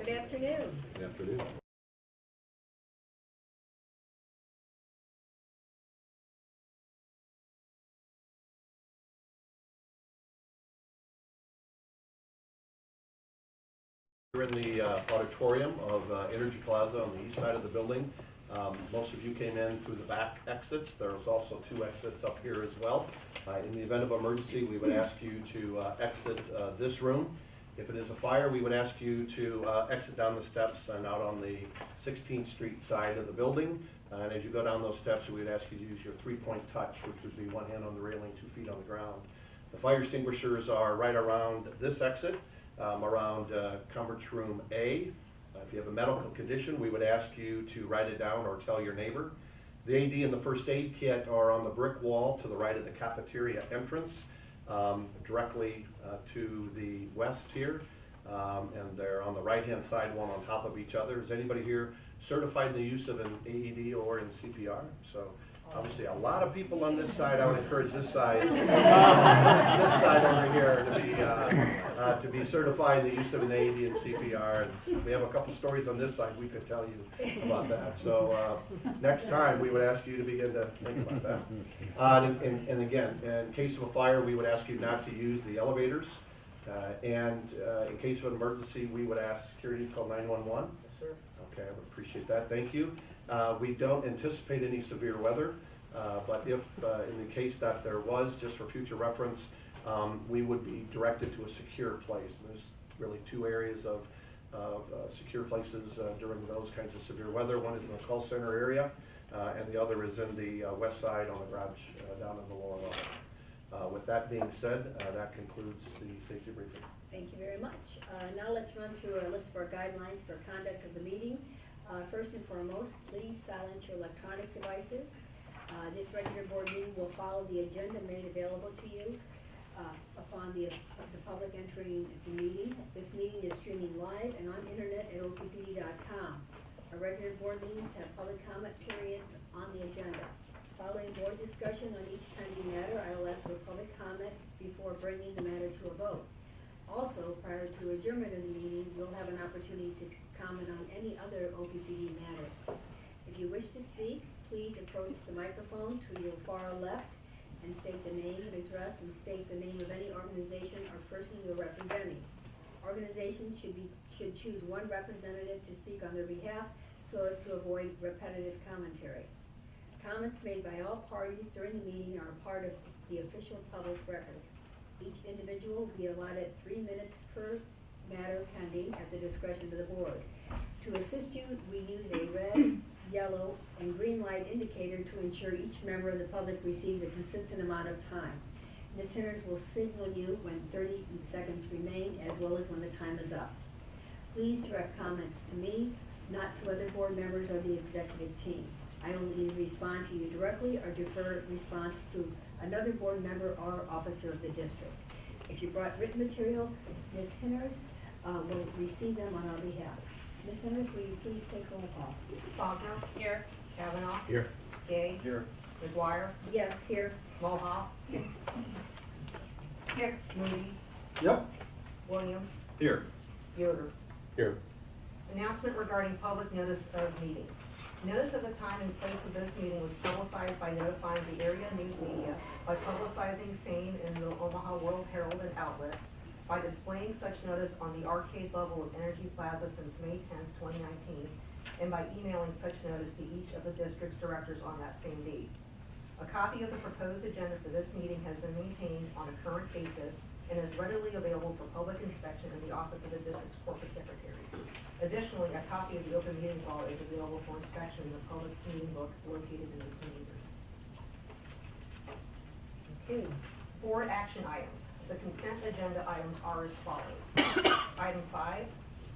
Good afternoon. Good afternoon. We're in the auditorium of Energy Plaza on the east side of the building. Most of you came in through the back exits. There's also 2 exits up here as well. In the event of emergency, we would ask you to exit this room. If it is a fire, we would ask you to exit down the steps and out on the 16th Street side of the building. And as you go down those steps, we would ask you to use your 3-point touch, which would be 1 hand on the railing, 2 feet on the ground. The fire extinguishers are right around this exit, around conference room A. If you have a medical condition, we would ask you to write it down or tell your neighbor. The AD and the first aid kit are on the brick wall to the right of the cafeteria entrance, directly to the west here, and they're on the right-hand side, one on top of each other. Is anybody here certified in the use of an AED or in CPR? So obviously a lot of people on this side. I would encourage this side, this side over here to be certified in the use of an AED and CPR. And we have a couple stories on this side we could tell you about that. So next time we would ask you to begin to think about that. And again, in case of a fire, we would ask you not to use the elevators. And in case of an emergency, we would ask security to call 911. Yes, sir. Okay, I would appreciate that. Thank you. We don't anticipate any severe weather, but if in the case that there was, just for future reference, we would be directed to a secure place. And there's really 2 areas of secure places during those kinds of severe weather. One is in the call center area, and the other is in the west side on the garage down in the lower level. With that being said, that concludes the safety briefing. Thank you very much. Now let's run through a list of our guidelines for conduct of the meeting. First and foremost, please silence your electronic devices. This regular board meeting will follow the agenda made available to you upon the public entering the meeting. This meeting is streaming live and on internet at OPPD.com. Our regular board meetings have public comment periods on the agenda. Following board discussion on each pending matter, I will ask for public comment before bringing the matter to a vote. Also, prior to adjournment of the meeting, you'll have an opportunity to comment on any other OPPD matters. If you wish to speak, please approach the microphone to your far left and state the name, address, and state the name of any organization or person you're representing. Organizations should choose 1 representative to speak on their behalf so as to avoid repetitive commentary. Comments made by all parties during the meeting are a part of the official public record. Each individual will be allotted 3 minutes per matter pending at the discretion of the board. To assist you, we use a red, yellow, and green light indicator to ensure each member of the public receives a consistent amount of time. Ms. Henners will signal you when 30 seconds remain, as well as when the time is up. Please direct comments to me, not to other board members or the executive team. I will either respond to you directly or defer response to another board member or officer of the district. If you brought written materials, Ms. Henners will receive them on our behalf. Ms. Henners, will you please take roll call? Faulkner. Here. Kavanaugh. Here. Gay. Here. McGuire. Yes, here. Moha. Here. Moody. Yep. Williams. Here. Yoder. Here. Announcement regarding public notice of meeting. Notice of the time and place of this meeting was publicized by notifying the area news media, by publicizing same in the Omaha World Herald and outlets, by displaying such notice on the arcade level of Energy Plaza since May 10th, 2019, and by emailing such notice to each of the district's directors on that same date. A copy of the proposed agenda for this meeting has been maintained on a current basis and is readily available for public inspection in the office of the district's corporate secretary. Additionally, a copy of the open meetings law is available for inspection in the public meeting book located in this meeting room. Okay. 4 action items. The consent agenda items are as follows. Item 5,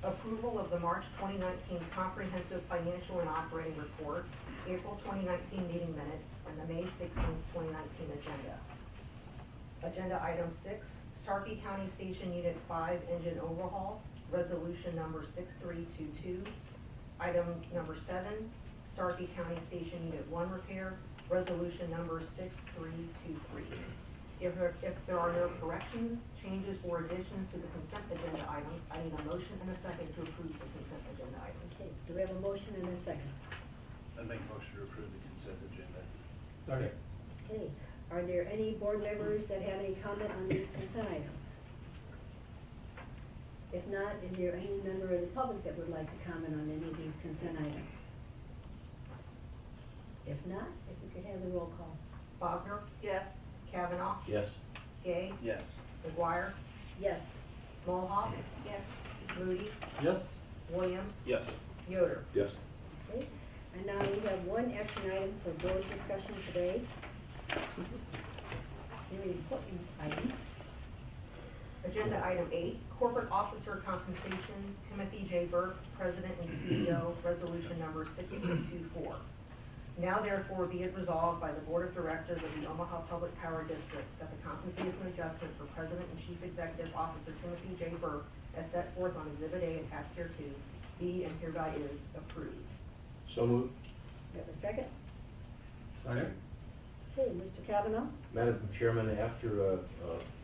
approval of the March 2019 Comprehensive Financial and Operating Report, April 2019 meeting minutes, and the May 16th, 2019 agenda. Agenda item 6, Starkey County Station Unit 5 engine overhaul, resolution number 6322. Item number 7, Starkey County Station Unit 1 repair, resolution number 6323. If there are no corrections, changes, or additions to the consent agenda items, I need a motion and a second to approve the consent we have a motion and a second? I make a motion to approve the consent agenda. Second. Okay, are there any board members that have any comment on these consent items? If not, is there any member of the public that would like to comment on any of these consent items? If not, if we could have the roll call. Bogner, Yes. Kavanaugh, Yes. Gay, Yes. McGuire, Yes. Mulhall, Yes. Moody, Yes. Williams, Yes. Yoder. Yes. Okay, and now we have one action item for board discussion today. Very important item. Agenda item 8, corporate officer compensation, Timothy J. Burke, President and CEO, resolution number 6224. Now therefore be it resolved by the Board of Directors of the Omaha Public Power District that the compensation adjustment for President and Chief Executive Officer Timothy J. Burke, as set forth on Exhibit A attached here to, be and hereby is approved. So moved. We have a second? Second. Okay, Mr. Kavanaugh? Madam Chairman, after a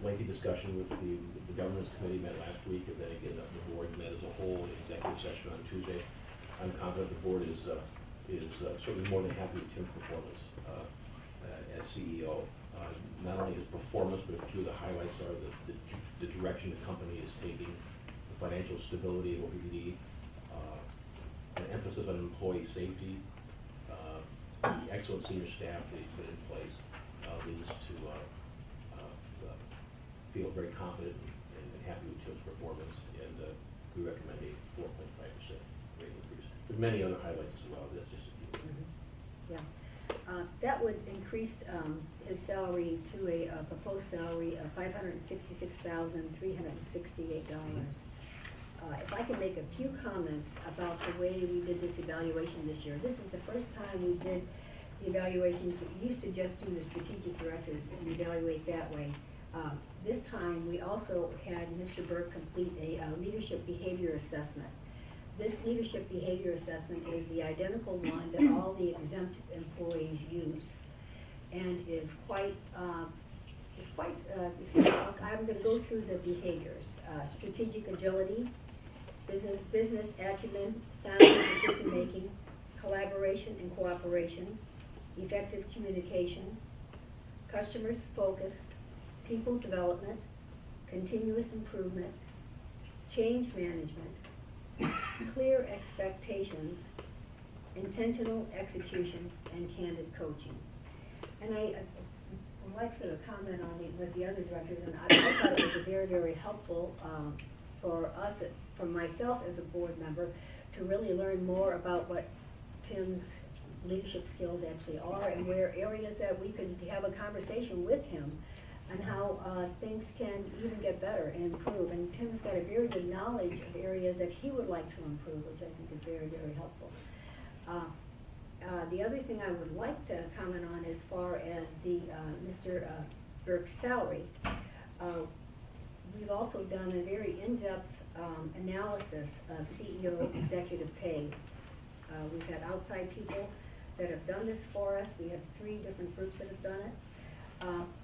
lengthy discussion with the governance committee met last week, and then again, the board met as a whole in executive session on Tuesday, I'm confident the board is certainly more than happy with Tim's performance as CEO. Not only his performance, but a few of the highlights are the direction the company is taking, the financial stability of OPPD, an emphasis on employee safety, the excellent senior staff that he's put in place leads us to feel very confident and happy with Tim's performance, and we recommend a 4.5% rate increase. There's many other highlights as well, that's just a few. Yeah. That would increase his salary to a proposed salary of $566,368. If I can make a few comments about the way we did this evaluation this year. This is the first time we did the evaluations. We used to just do the strategic directors and evaluate that way. This time, we also had Mr. Burke complete a leadership behavior assessment. This leadership behavior assessment is the identical one that all the exempt employees use, and is quite, I'm gonna go through the behaviors. Strategic agility, business acumen, sound decision-making, collaboration and cooperation, effective communication, customers focus, people development, continuous improvement, change management, clear expectations, intentional execution, and candid coaching. And I would like to sort of comment on it with the other directors, and I thought it was very, very helpful for us, for myself as a board member, to really learn more about what Tim's leadership skills actually are, and where areas that we could have a conversation with him and how things can even get better and improve. And Tim's got a very good knowledge of areas that he would like to improve, which I think is very, very helpful. The other thing I would like to comment on as far as the Mr. Burke's salary, we've also done a very in-depth analysis of CEO executive pay. We've had outside people that have done this for us. We have 3 different groups that have done it.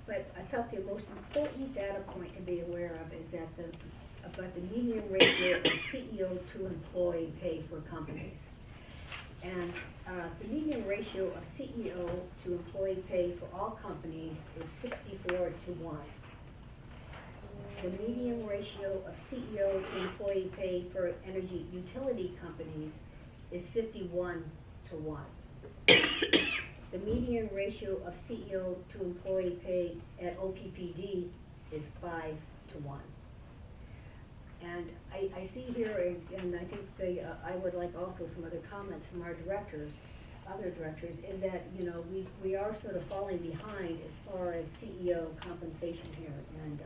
But I thought the most important data point to be aware of is that about the median ratio of CEO to employee pay for companies. And the median ratio of CEO to employee pay for all companies is 64:1. The median ratio of CEO to employee pay for energy utility companies is 51:1. The median ratio of CEO to employee pay at OPPD is 5:1. And I see here, and I think I would like also some other comments from our directors, other directors, is that, you know, we are sort of falling behind as far as CEO compensation here. And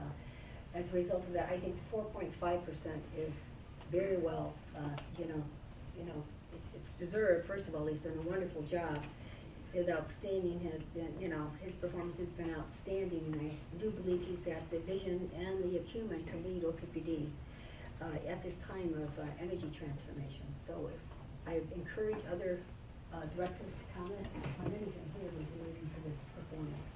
as a result of that, I think 4.5% is very well, it's deserved. First of all, he's done a wonderful job. His outstanding has been, his performance has been outstanding, and I do believe he's got the vision and the acumen to lead OPPD at this time of energy transformation. So I encourage other directors to comment on anything here relating to this performance.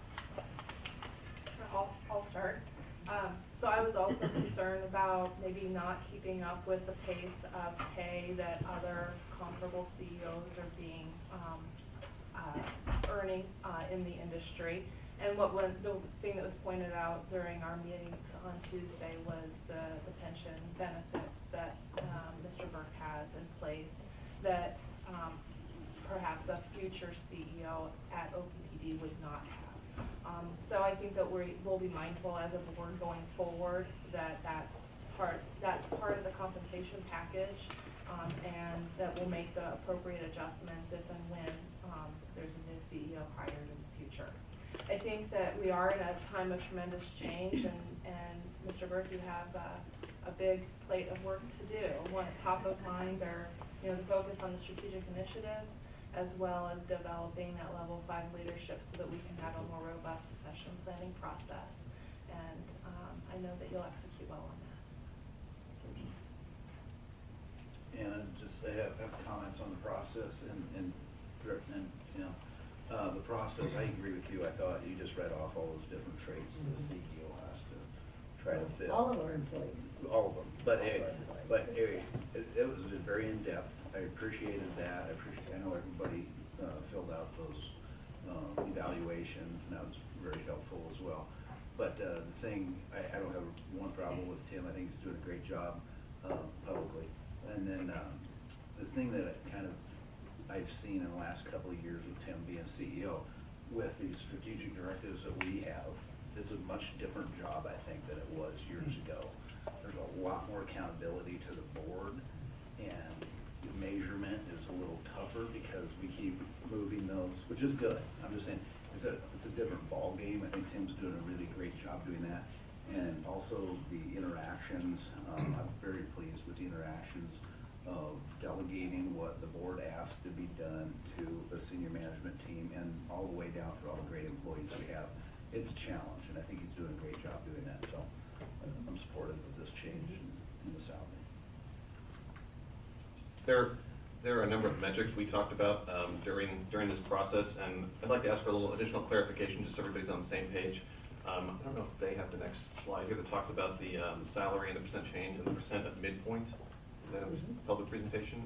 I'll start. So I was also concerned about maybe not keeping up with the pace of pay that other comparable CEOs are being, earning, in the industry. And the thing that was pointed out during our meetings on Tuesday was the pension benefits that, Mr. Burke has in place that, perhaps a future CEO at OPPD would not have. So I think that we'll be mindful as a board going forward that that's part of the compensation package, and that we'll make the appropriate adjustments if and when, there's a new CEO hired in the future. I think that we are in a time of tremendous change, and Mr. Burke, you have a big plate of work to do. One top of mind are, the focus on the strategic initiatives, as well as developing that level 5 leadership so that we can have a more robust succession planning process. And I know that you'll execute well on that. And I have comments on the process and the process, I agree with you. I thought you just read off all those different traits the CEO has to try to fit. All of our employees. All of them, but All of our employees. it was very in-depth. I appreciated that. I know everybody filled out those evaluations, and that was very helpful as well. But the thing, I don't have one problem with Tim. I think he's doing a great job publicly. And then the thing that I've seen in the last couple of years with Tim being CEO, with these strategic directives that we have, it's a much different job, I think, than it was years ago. There's a lot more accountability to the board, and measurement is a little tougher because we keep moving those, which is good. I'm just saying, it's a different ball game. I think Tim's doing a really great job doing that. And also the interactions, I'm very pleased with the interactions of delegating what the board asked to be done to the senior management team and all the way down to all the great employees we have. It's a challenge, and I think he's doing a great job doing that. So I'm supportive of this change in the salary. There are a number of metrics we talked about during this process, and I'd like to ask for a little additional clarification just so everybody's on the same page. I don't know if they have the next slide here that talks about the salary and the percent change and the percent of midpoint. Is that in this public presentation?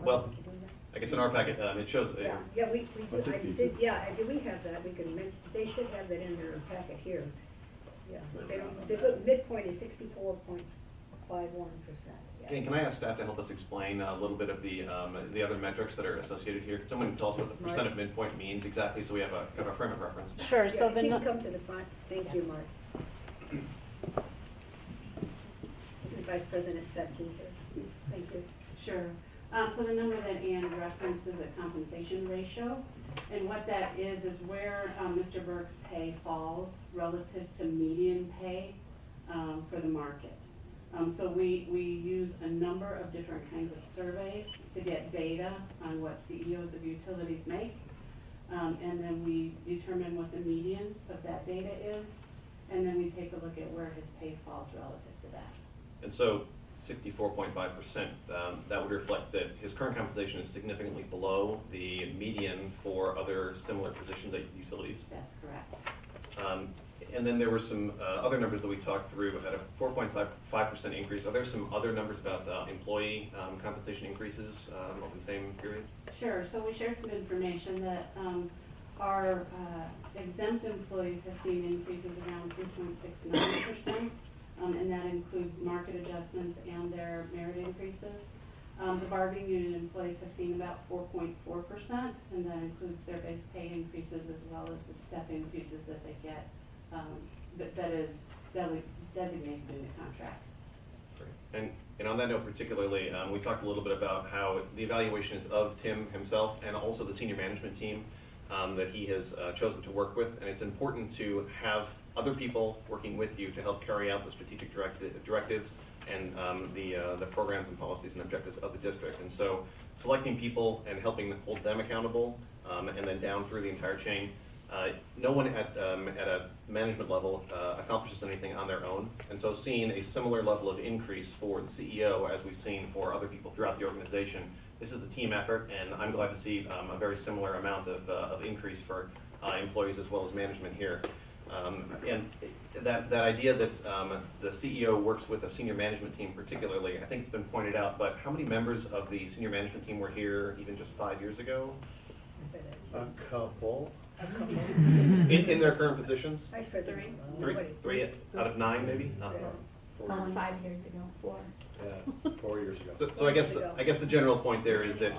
Well, I guess in our packet, it shows. Yeah, we do, we have that, we can mention, they should have that in their packet here. Yeah, the midpoint is 64.51%. And can I ask staff to help us explain a little bit of the other metrics that are associated here? Can someone tell us what the percent of midpoint means exactly, so we have kind of a frame of reference? Sure, so If you can come to the front, thank you, Mark. This is Vice President Setke here, thank you. Sure. So the number that Ann referenced is a compensation ratio. And what that is where Mr. Burke's pay falls relative to median pay for the market. So we use a number of different kinds of surveys to get data on what CEOs of utilities make. And then we determine what the median of that data is. And then we take a look at where his pay falls relative to that. And so 64.5%, that would reflect that his current compensation is significantly below the median for other similar positions at utilities. That's correct. And then there were some other numbers that we talked through at a 4.5% increase. Are there some other numbers about employee compensation increases over the same period? Sure. So we shared some information that our exempt employees have seen increases around 3.69%, and that includes market adjustments and their merit increases. The bargaining unit employees have seen about 4.4%, and that includes their base pay increases as well as the step increases that they get. That is designated in the contract. Great. And on that note particularly, we talked a little bit about how the evaluation is of Tim himself and also the senior management team that he has chosen to work with. And it's important to have other people working with you to help carry out the strategic directives and the programs and policies and objectives of the district. And so selecting people and helping hold them accountable and then down through the entire chain. No one at a management level accomplishes anything on their own, and so seeing a similar level of increase for the CEO as we've seen for other people throughout the organization, this is a team effort, and I'm glad to see a very similar amount of increase for employees as well as management here. And that idea that the CEO works with a senior management team particularly, I think it's been pointed out, but how many members of the senior management team were here even just 5 years ago? A couple. In their current positions? Vice President. Three out of 9 maybe? Four. 5 years ago, 4. Yeah, 4 years ago. So I guess the general point there is that,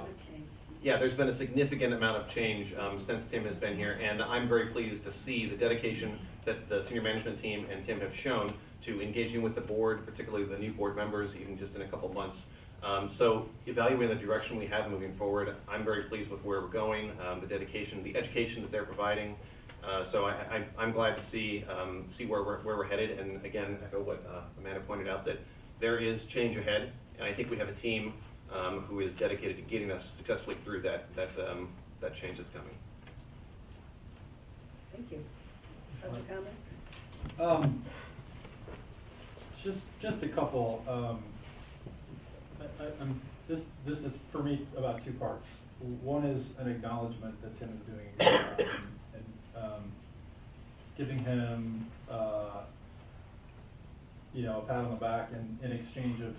yeah, there's been a significant amount of change since Tim has been here, and I'm very pleased to see the dedication that the senior management team and Tim have shown to engaging with the board, particularly the new board members, even just in a couple months. So evaluating the direction we have moving forward, I'm very pleased with where we're going, the dedication, the education that they're providing. So I'm glad to see where we're headed, and again, echo what Amanda pointed out, that there is change ahead, and I think we have a team who is dedicated to getting us successfully through that change that's coming. Thank you. Other comments? Just a couple. This is for me about 2 parts. One is an acknowledgement that Tim is doing a good job and giving him a pat on the back in exchange of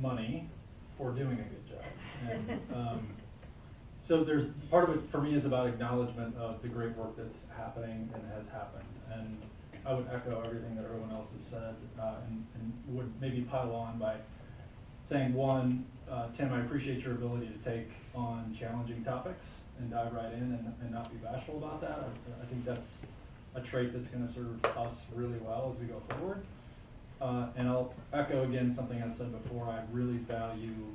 money for doing a good job. And so there's part of it for me is about acknowledgement of the great work that's happening and has happened. And I would echo everything that everyone else has said, and would maybe pile on by saying, one, Tim, I appreciate your ability to take on challenging topics and dive right in and not be bashful about that. I think that's a trait that's going to serve us really well as we go forward. And I'll echo again something I said before. I really value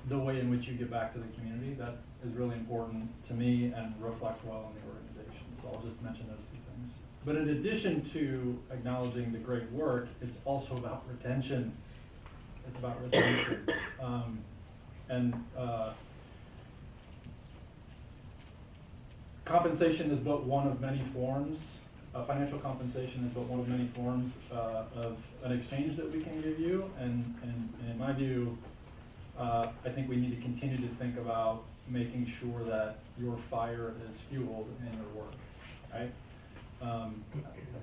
the way in which you give back to the community. That is really important to me and reflects well on the organization. So I'll just mention those 2 things. But in addition to acknowledging the great work, it's also about retention. It's about retention. Compensation is but one of many forms. Financial compensation is but one of many forms of an exchange that we can give you. And in my view, I think we need to continue to think about making sure that your fire is fueled in your work, right?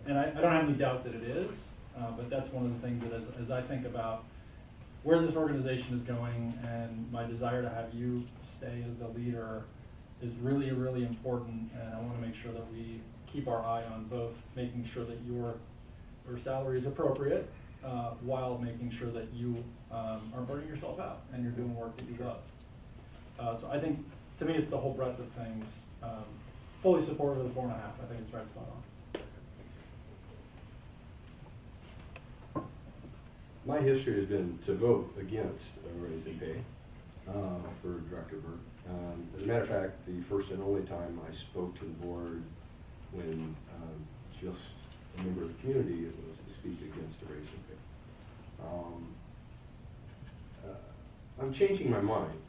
And I don't have any doubt that it is, but that's one of the things that as I think about where this organization is going and my desire to have you stay as the leader is really, really important. And I want to make sure that we keep our eye on both making sure that your salary is appropriate while making sure that you aren't burning yourself out and you're doing work that you love. So I think, to me, it's the whole breadth of things. Fully supportive of the 4.5. I think it's right spot on. My history has been to vote against raising pay for Director Burke. As a matter of fact, the first and only time I spoke to the board when just a member of the community, it was to speak against a raising pay. I'm changing my mind.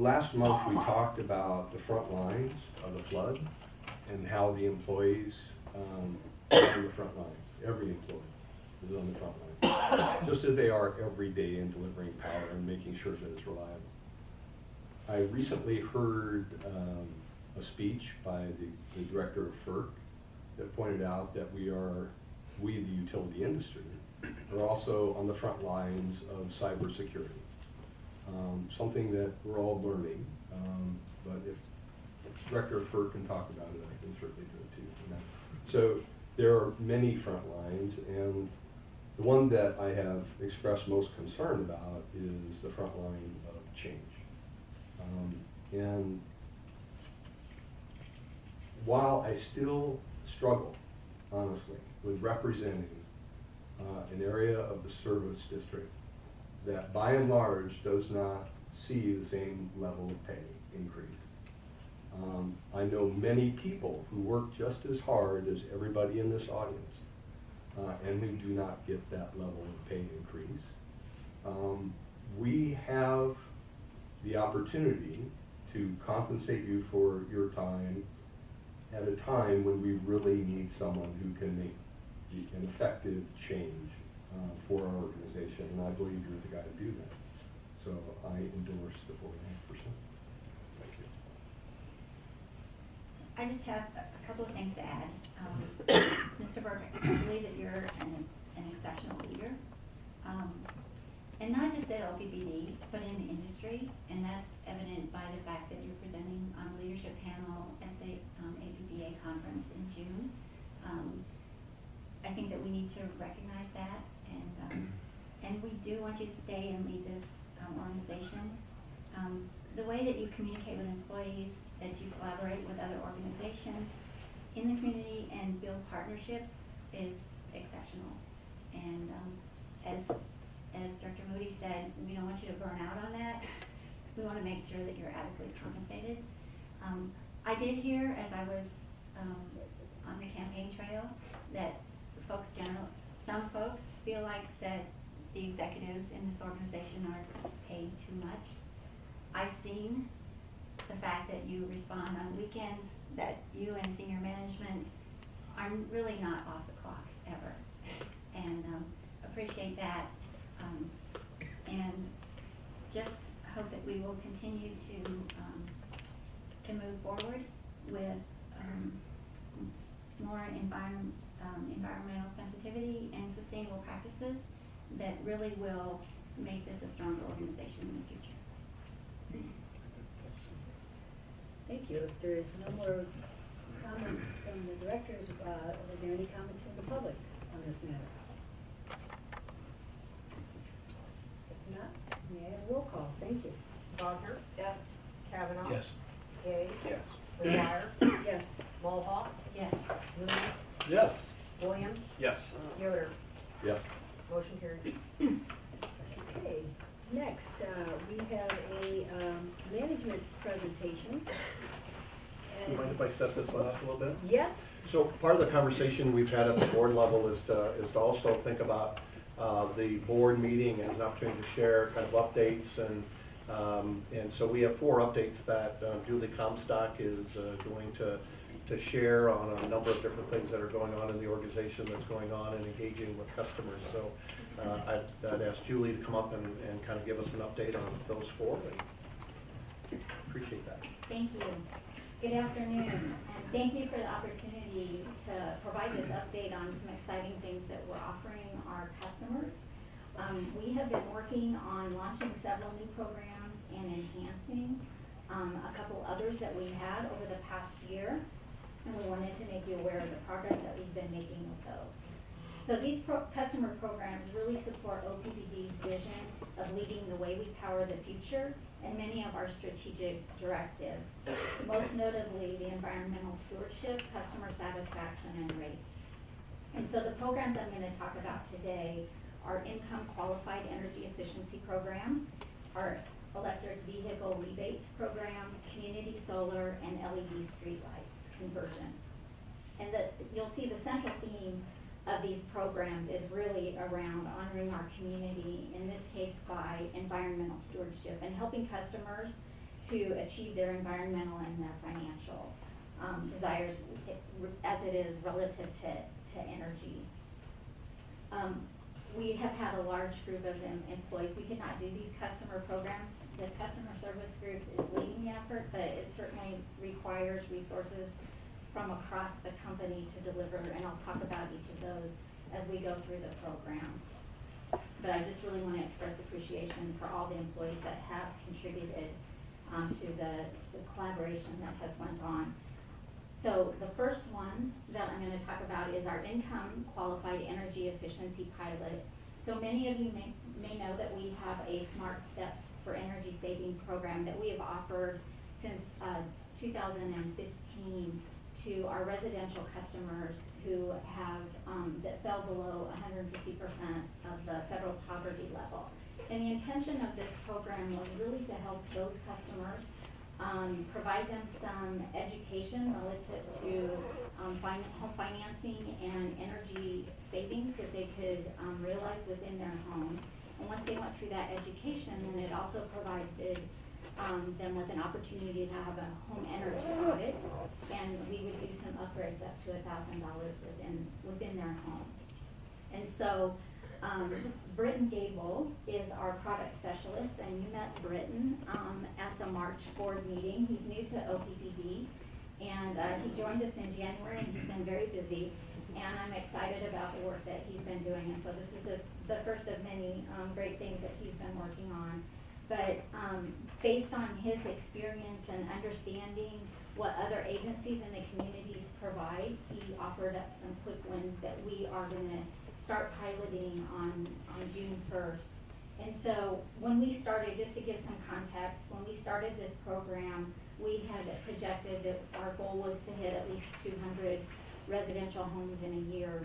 Last month we talked about the front lines of the flood and how the employees are on the front line. Every employee is on the front line, just as they are every day in delivering power and making sure that it's reliable. I recently heard a speech by the director of FERC that pointed out that we, the utility industry, are also on the front lines of cybersecurity. Something that we're all learning, but if Director of FERC can talk about it, I can certainly do it too. So there are many front lines, and the one that I have expressed most concern about is the front line of change. And while I still struggle, honestly, with representing an area of the service district that by and large does not see the same level of pay increase. I know many people who work just as hard as everybody in this audience and who do not get that level of pay increase. We have the opportunity to compensate you for your time at a time when we really need someone who can make an effective change for our organization, and I believe you're the guy to do that. So I endorse the 4.5%. Thank you. I just have a couple of things to add. Mr. Burke, I believe that you're an exceptional leader. And not just at OPPD, but in the industry, and that's evident by the fact that you're presenting on a leadership panel at the APPA conference in June. I think that we need to recognize that, and we do want you to stay and lead this organization. The way that you communicate with employees, that you collaborate with other organizations in the community and build partnerships is exceptional. And as Director Moody said, we don't want you to burn out on that. We want to make sure that you're adequately compensated. I did hear as I was on the campaign trail that some folks feel like that the executives in this organization are paid too much. I've seen the fact that you respond on weekends, that you and senior management are really not off the clock ever, and appreciate that, and just hope that we will continue to move forward with more environmental sensitivity and sustainable practices that really will make this a stronger organization in the future. Thank you. If there's no more comments from the directors, are there any comments from the public on this matter? If not, may I have a roll call? Thank you. Bodger? Yes. Kavanaugh? Yes. Gay? Yes. McGuire? Yes. Mulhall? Yes. Moody? Yes. Williams? Yes. Yoder? Yes. Motion carried. Okay, next, we have a management presentation. Do you mind if I set this one up a little bit? Yes? So part of the conversation we've had at the board level is to also think about the board meeting as an opportunity to share kind of updates, and so we have 4 updates that Julie Comstock is going to share on a number of different things that are going on in the organization, that's going on and engaging with customers. So I'd ask Julie to come up and kind of give us an update on those 4, and appreciate that. Thank you. Good afternoon, and thank you for the opportunity to provide this update on some exciting things that we're offering our customers. We have been working on launching several new programs and enhancing a couple others that we had over the past year, and we wanted to make you aware of the progress that we've been making with those. So these customer programs really support OPPD's vision of leading the way we power the future and many of our strategic directives, most notably the environmental stewardship, customer satisfaction, and rates. And so the programs I'm going to talk about today are Income Qualified Energy Efficiency Program, our Electric Vehicle Rebates Program, Community Solar, and LED Streetlights Conversion. And you'll see the central theme of these programs is really around honoring our community, in this case by environmental stewardship, and helping customers to achieve their environmental and their financial desires as it is relative to energy. We have had a large group of employees. We could not do these customer programs. The customer service group is leading the effort, but it certainly requires resources from across the company to deliver, and I'll talk about each of those as we go through the programs. But I just really want to express appreciation for all the employees that have contributed to the collaboration that has went on. So the first one that I'm going to talk about is our Income Qualified Energy Efficiency Pilot. So many of you may know that we have a Smart Steps for Energy Savings program that we have offered since 2015 to our residential customers who have that fell below 150% of the federal poverty level. And the intention of this program was really to help those customers, provide them some education relative to home financing and energy savings that they could realize within their home. And once they went through that education, then it also provided them with an opportunity to have a home energy audit, and we would do some upgrades up to $1,000 within their home. And so Britton Gable is our product specialist, and you met Britton at the March board meeting. He's new to OPPD, And he joined us in January, and he's been very busy. And I'm excited about the work that he's been doing. And so this is just the first of many great things that he's been working on. But based on his experience and understanding what other agencies in the communities provide, he offered up some quick wins that we are going to start piloting on June 1st. And so when we started, just to give some context, when we started this program, we had projected that our goal was to hit at least 200 residential homes in a year.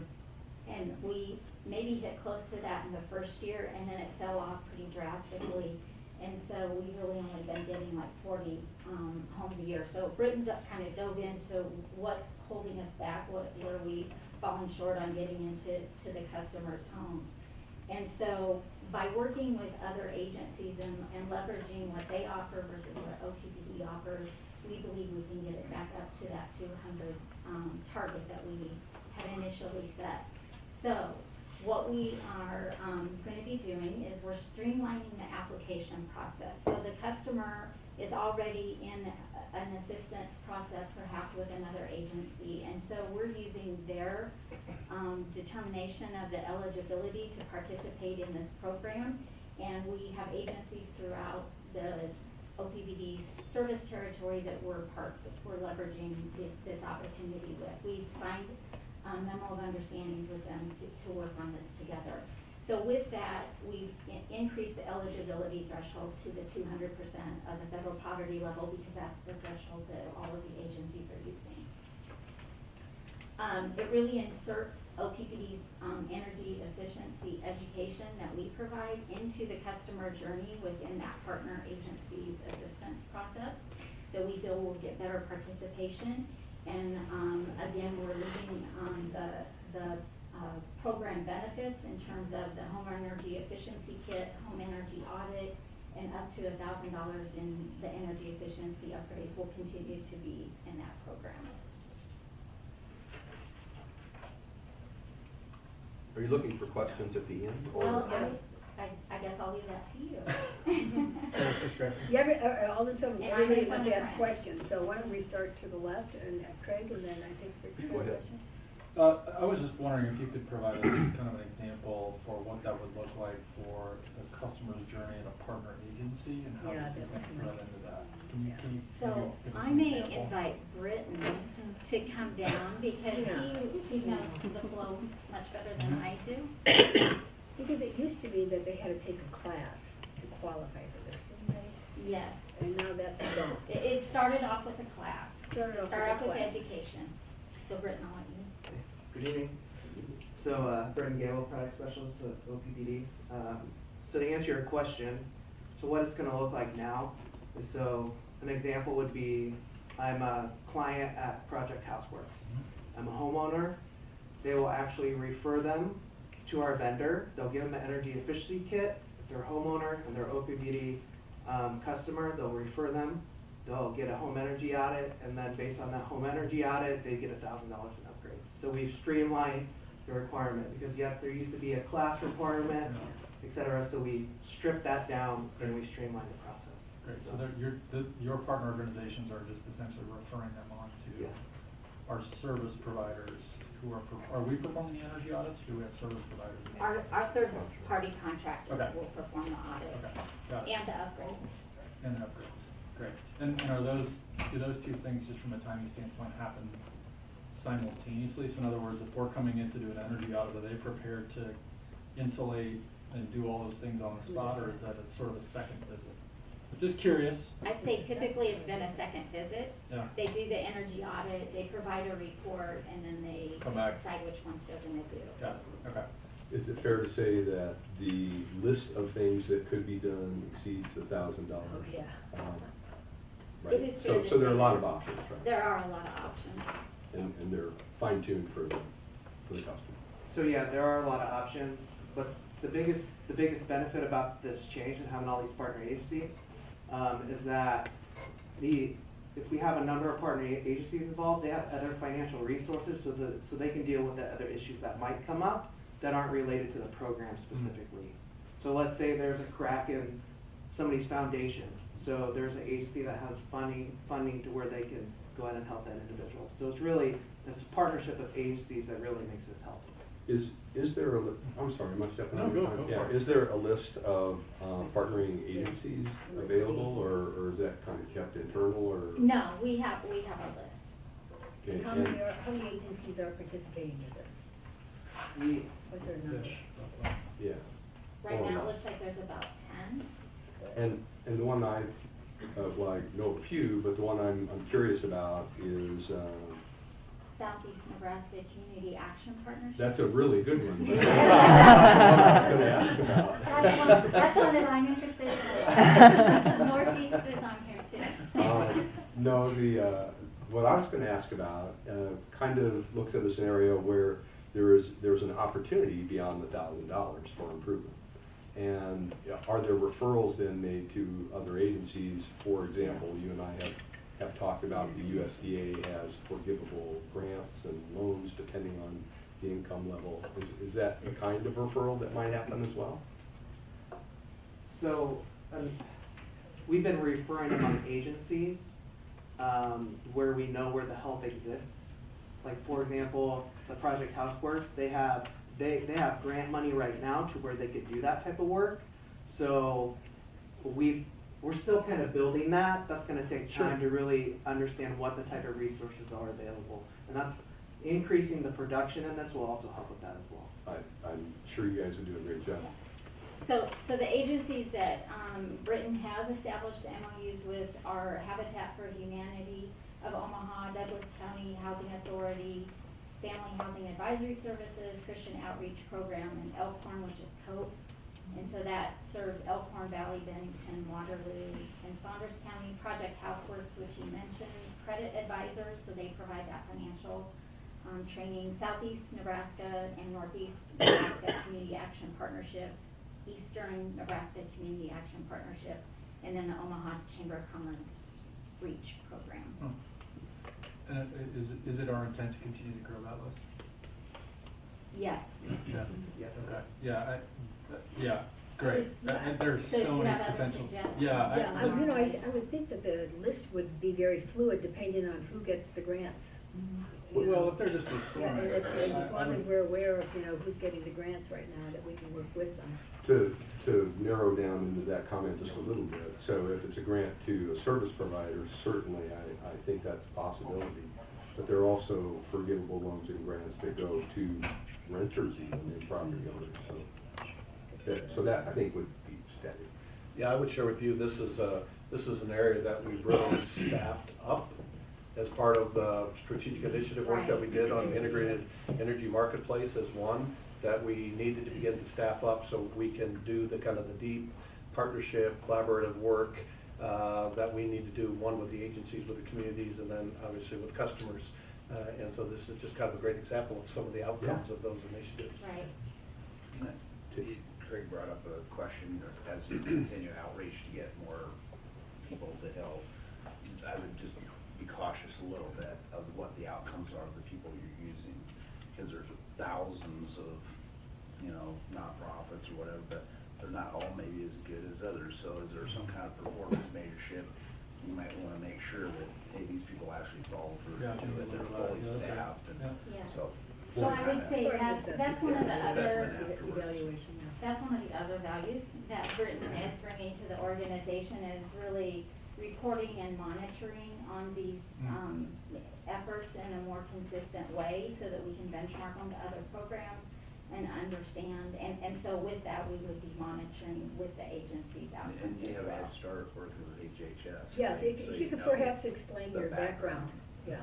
And we maybe hit close to that in the first year, and then it fell off pretty drastically. And so we've really only been getting like 40 homes a year. So Britton kind of dove into what's holding us back, where are we falling short on getting into the customers' homes. And so by working with other agencies and leveraging what they offer versus what OPPD offers, we believe we can get it back up to that 200 target that we had initially set. So what we are going to be doing is we're streamlining the application process. So the customer is already in an assistance process perhaps with another agency, and so we're using their determination of the eligibility to participate in this program. And we have agencies throughout the OPPD's service territory that we're leveraging this opportunity with. We've signed memo of understandings with them to work on this together. So with that, we've increased the eligibility threshold to the 200% of the federal poverty level, because that's the threshold that all of the agencies are using. It really inserts OPPD's energy efficiency education that we provide into the customer journey within that partner agency's assistance process. So we feel we'll get better participation. And again, we're looking the program benefits in terms of the home energy efficiency kit, home energy audit, and up to $1,000 in the energy efficiency upgrades will continue to be in that program. Are you looking for questions at the end? Or Well, I guess I'll leave that to you. Yeah, all of a sudden, And everybody I'm wants to in ask front. questions, so why don't we start to the left and Craig, and then I think Rick's got Go a ahead. question. I was just wondering if you could provide us kind of an example for what that would look like for a customer's journey at a partner agency, and how Yeah, this is going to definitely. fit into that. Can you So give us I an may example? invite Britton to come down, because Yeah. he knows the flow much better than I do. Because it used to be that they had to take a class to qualify for this, didn't they? Yes. And now that's gone. It started off with a class. Started off with Started a off with class. education. So Britton, I'll let you. Good evening. So, Brendan Gamble, Product Specialist at OPPD. So to answer your question, so what it's gonna look like now is, so an example would be, I'm a client at Project Houseworks. I'm a homeowner. They will actually refer them to our vendor. They'll give them the energy efficiency kit. If they're a homeowner and they're OPPD customer, they'll refer them. They'll get a home energy audit, and then based on that home energy audit, they get $1,000 in upgrades. So we've streamlined the requirement, because yes, there used to be a class requirement, et cetera, so we stripped that down and we streamlined the process. Great, so your partner organizations are just essentially referring them on to Yes. our service providers who are we performing the energy audits, or do we have service providers? Our third-party contractor Okay. will perform the audit Okay, got it. and the upgrades. And the upgrades, great. And do those two things, just from a timing standpoint, happen simultaneously? So in other words, if we're coming in to do an energy audit, are they prepared to insulate and do all those things on the spot, or is that a sort of a second visit? Just curious. I'd say typically it's been a second visit. Yeah. They do the energy audit, they provide a report, and then they Come back. decide which ones they're gonna do. Got it, okay. is it fair to say that the list of things that could be done exceeds $1,000? Yeah. Right. It is fair to So there are a say lot that. of options, right? There are a lot of options. And they're fine-tuned for the customer. So yeah, there are a lot of options, but the biggest benefit about this change and having all these partner agencies is that if we have a number of partner agencies involved, they have other financial resources, so they can deal with the other issues that might come up that aren't related to the program specifically. So let's say there's a crack in somebody's foundation, so there's an agency that has funding to where they can go ahead and help that individual. So it's really, it's a partnership of agencies that really makes this help. Is there I'm sorry, am I stepping No, on go your time? for Yeah, it. is there a list of partnering agencies available, or is that kind of kept internal, or? No, we have a list. Okay, How and- many agencies are participating in this? We, What's our number? Yeah. Right Well, now, it looks like there's about 10. And the one I know a few, but the one I'm curious about is, Southeast Nebraska Community Action Partnership. that's a really good one. That's the one I was gonna ask about. That's one that I'm interested in. Northeast is on here too. No, what I was gonna ask about, kind of looks at a scenario where there's an opportunity beyond the $1,000 for improvement. And are there referrals then made to other agencies? For example, you and I have talked about the USDA has forgivable grants and loans depending on the income level. Is that the kind of referral that might happen as well? so, we've been referring among agencies, where we know where the help exists. Like, for example, the Project Houseworks, they have grant money right now to where they could do that type of work. So we're still kind of building that. That's gonna take time to really understand what the type of resources are available. And that's increasing the production in this will also help with that as well. I'm sure you guys will do a great job. So the agencies that Britain has established MOUs with are Habitat for Humanity of Omaha, Douglas County Housing Authority, Family Housing Advisory Services, Christian Outreach Program, and Elkhorn, which is COPE. And so that serves Elkhorn Valley, Bennington, Waterloo, and Saunders County. Project Houseworks, which you mentioned, Credit Advisors, so they provide that financial training. Southeast Nebraska and Northeast Nebraska Community Action Partnerships, Eastern Nebraska Community Action Partnership, and then the Omaha Chamber of Commerce REACH program. And is it our intent to continue to grow that list? Yes. Yeah. Yes, Okay. Yeah, yeah, great. And there's So so you many have other potential. suggestions? Yeah. Yeah, I would think that the list would be very fluid depending on who gets the grants. You know? Well, if they're just Yeah, referring. and as long as we're aware of, who's getting the grants right now, that we can work with them. To narrow down into that comment just a little bit, so if it's a grant to a service provider, certainly I think that's a possibility. But there are also forgivable loans and grants that go to renters even and property owners, so that I think would be steady. Yeah, I would share with you, this is an area that we've really staffed up as part of the strategic initiative work that we did on the integrated energy marketplace as one, that we needed to begin to staff up so we can do the kind of the deep partnership, collaborative work that we need to do, one with the agencies, with the communities, and then obviously with customers. And so this is just kind of a great example of some of the outcomes of those initiatives. Right. Craig brought up a question, as you continue outreach to get more people to help, I would just be cautious a little bit of what the outcomes are of the people you're using, because there's thousands of, nonprofits or whatever, but they're not all maybe as good as others. So is there some kind of performance measureship? You might want to make sure that, hey, these people actually follow through, Yeah, that they're fully staffed, and Yeah. so. So I would say that's one of the Assessment other, afterwards. Evaluation, yeah. that's one of the other values that Britain is bringing to the organization, is really reporting and monitoring on these efforts in a more consistent way so that we can benchmark them to other programs and understand. And so with that, we would be monitoring with the agencies And outcomes you as have a well. head start working with HHS. Yes, right? if So you could know perhaps explain the your background. Yeah.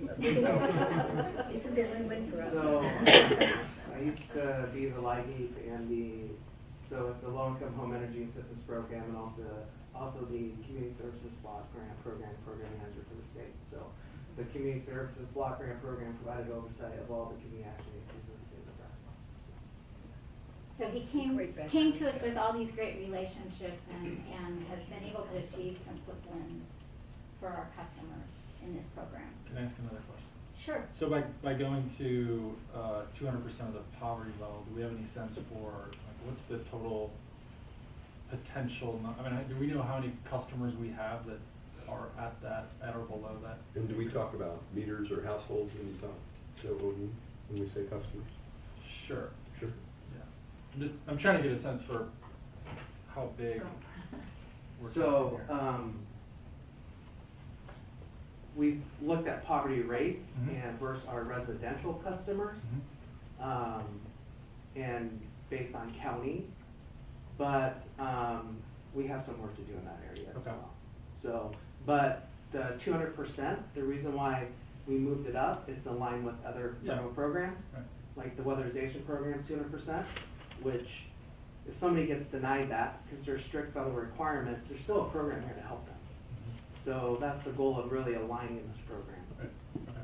That's This is a win-win for us. So, I used to be the LIGEAP and so it's the Low-Income Home Energy Assistance Program, and also the Community Services Block Grant Program Manager for the state. So the Community Services Block Grant Program provided oversight of all the community action agencies in the state of Nebraska. So he came to us with all these great relationships and has been able to achieve some quick wins for our customers in this program. Can I ask another question? Sure. So by going to 200% of the poverty level, do we have any sense for, what's the total potential, do we know how many customers we have that are at or below that. And do we talk about meters or households when you talk to OE, when we say customers? Sure. Sure. Yeah. I'm trying to get a sense for how big we're So, talking here. we've looked at poverty rates Mhm. and versus our residential customers, and based on county, but, we have some work to do in that area as Okay. well. So, but the 200%, the reason why we moved it up is to align with other Yeah. federal programs, Right. like the weatherization program's 200%, which if somebody gets denied that, because there's strict federal requirements, there's still a program here to help them. So that's the goal of really aligning this program. Okay. Okay.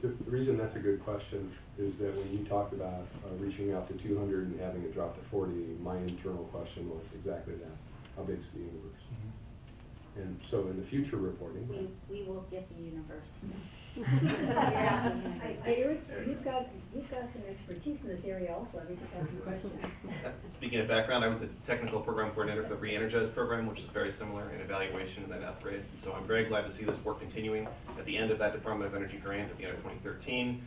So, The reason that's a good question is that when you talked about reaching out to 200 and having it drop to 40, my internal question was exactly that. How big is the universe? And so in the future reporting, We will get the universe. Eric, you've got some expertise in this area also, I mean, you've got some questions. Speaking of background, I was the technical program coordinator for the Re-Energize program, which is very similar in evaluation and then upgrades. And so I'm very glad to see this work continuing. At the end of that Department of Energy grant at the end of 2013,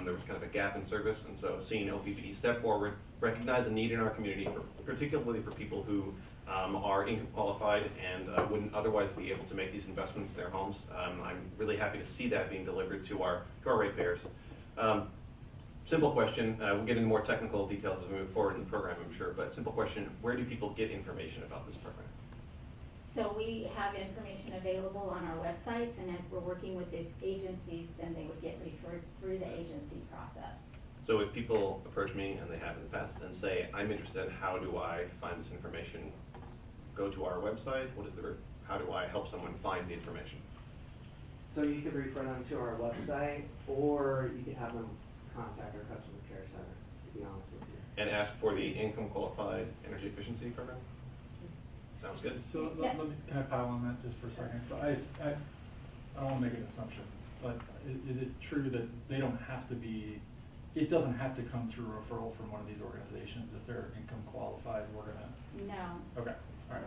there was kind of a gap in service. And so seeing OPPD step forward, recognize a need in our community, particularly for people who are income qualified and wouldn't otherwise be able to make these investments in their homes. I'm really happy to see that being delivered to our ratepayers. Simple question, we'll get into more technical details as we move forward in the program, I'm sure, but simple question, where do people get information about this program? So we have information available on our websites, and as we're working with these agencies, then they would get referred through the agency process. So if people approach me, and they have in the past, and say, I'm interested, how do I find this information? Go to our website, how do I help someone find the information? So you could refer them to our website, or you could have them contact our customer care center, to be honest with you. And ask for the income qualified energy efficiency program? Sounds good. So can I pile on that just for a second? So I don't want to make an assumption, but is it true that they don't have to be, it doesn't have to come through referral from one of these organizations if they're income qualified, we're gonna? No. Okay, all right.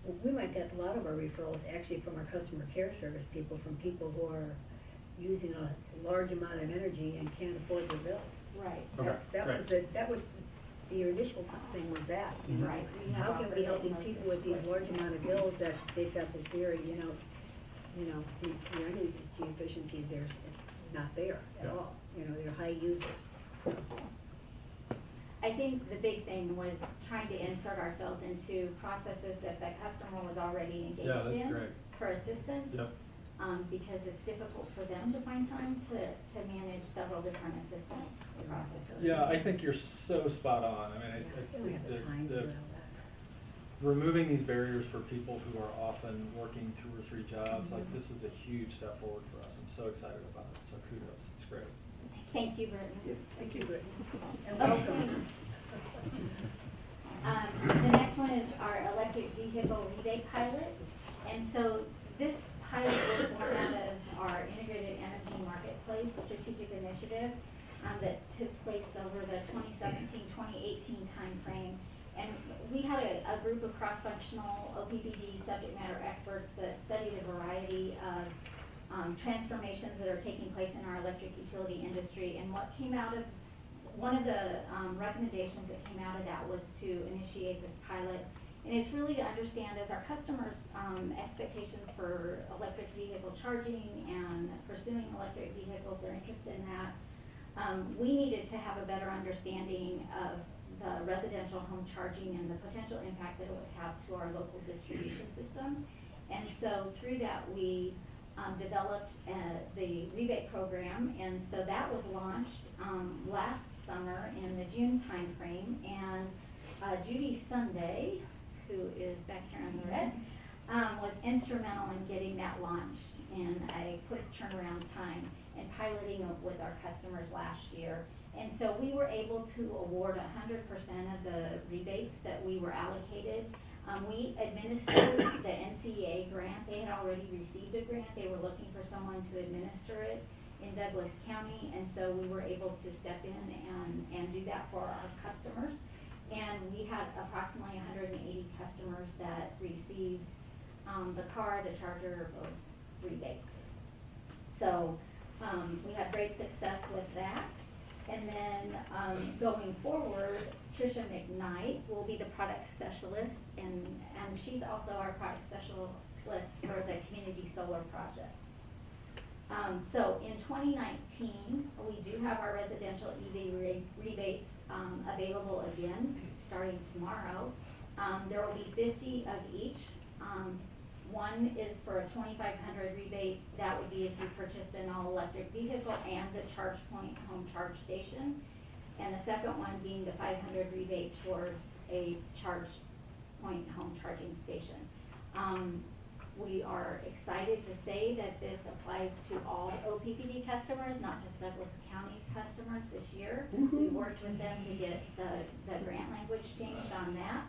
Well, we might get a lot of our referrals actually from our customer care service people, from people who are using a large amount of energy and can't afford their bills. Right. Okay, That was the initial thing was that, you know. Right. How can we help these people with these large amount of bills that they've got this very, the energy efficiency is there, it's not there at Yeah. all. They're high users, so. I think the big thing was trying to insert ourselves into processes that the customer was already Yeah, engaged that's in great. for assistance. Yep. Because it's difficult for them to find time to manage several different assistance processes. Yeah, I think you're so spot on. I mean, I They don't have the think time to do all that that. removing these barriers for people who are often working 2 or 3 jobs, like this is a huge step forward for us. I'm so excited about it. So kudos, it's great. Thank you, Brittany. Thank you, Brittany, and welcome. The next one is our electric vehicle rebate pilot. And so this pilot was born out of our integrated energy marketplace strategic initiative that took place over the 2017-2018 timeframe. And we had a group of cross-functional OPPD subject matter experts that studied a variety of transformations that are taking place in our electric utility industry. And what came out of, one of the recommendations that came out of that was to initiate this pilot. And it's really to understand as our customers' expectations for electric vehicle charging and pursuing electric vehicles, they're interested in that. We needed to have a better understanding of the residential home charging and the potential impact that it would have to our local distribution system. And so through that, we developed the rebate program, and so that was launched last summer in the June timeframe. And Judy Sunday, who is back here in the red, was instrumental in getting that launched in a quick turnaround time and piloting it with our customers last year. And so we were able to award 100% of the rebates that we were allocated. We administered the NCEA grant. They had already received a grant. They were looking for someone to administer it in Douglas County, and so we were able to step in and do that for our customers. And we had approximately 180 customers that received the car, the charger are both rebates. So, we had great success with that. And then, going forward, Tricia McKnight will be the product specialist, and she's also our product specialist for the community solar project. So in 2019, we do have our residential EV rebates available again, starting tomorrow. There will be 50 of each. One is for a 2,500 rebate. That would be if you purchased an all-electric vehicle and the ChargePoint home charge station. And the second one being the 500 rebate towards a ChargePoint home charging station. We are excited to say that this applies to all OPPD customers, not just Douglas County customers this year. We worked with them to get the grant language changed on that.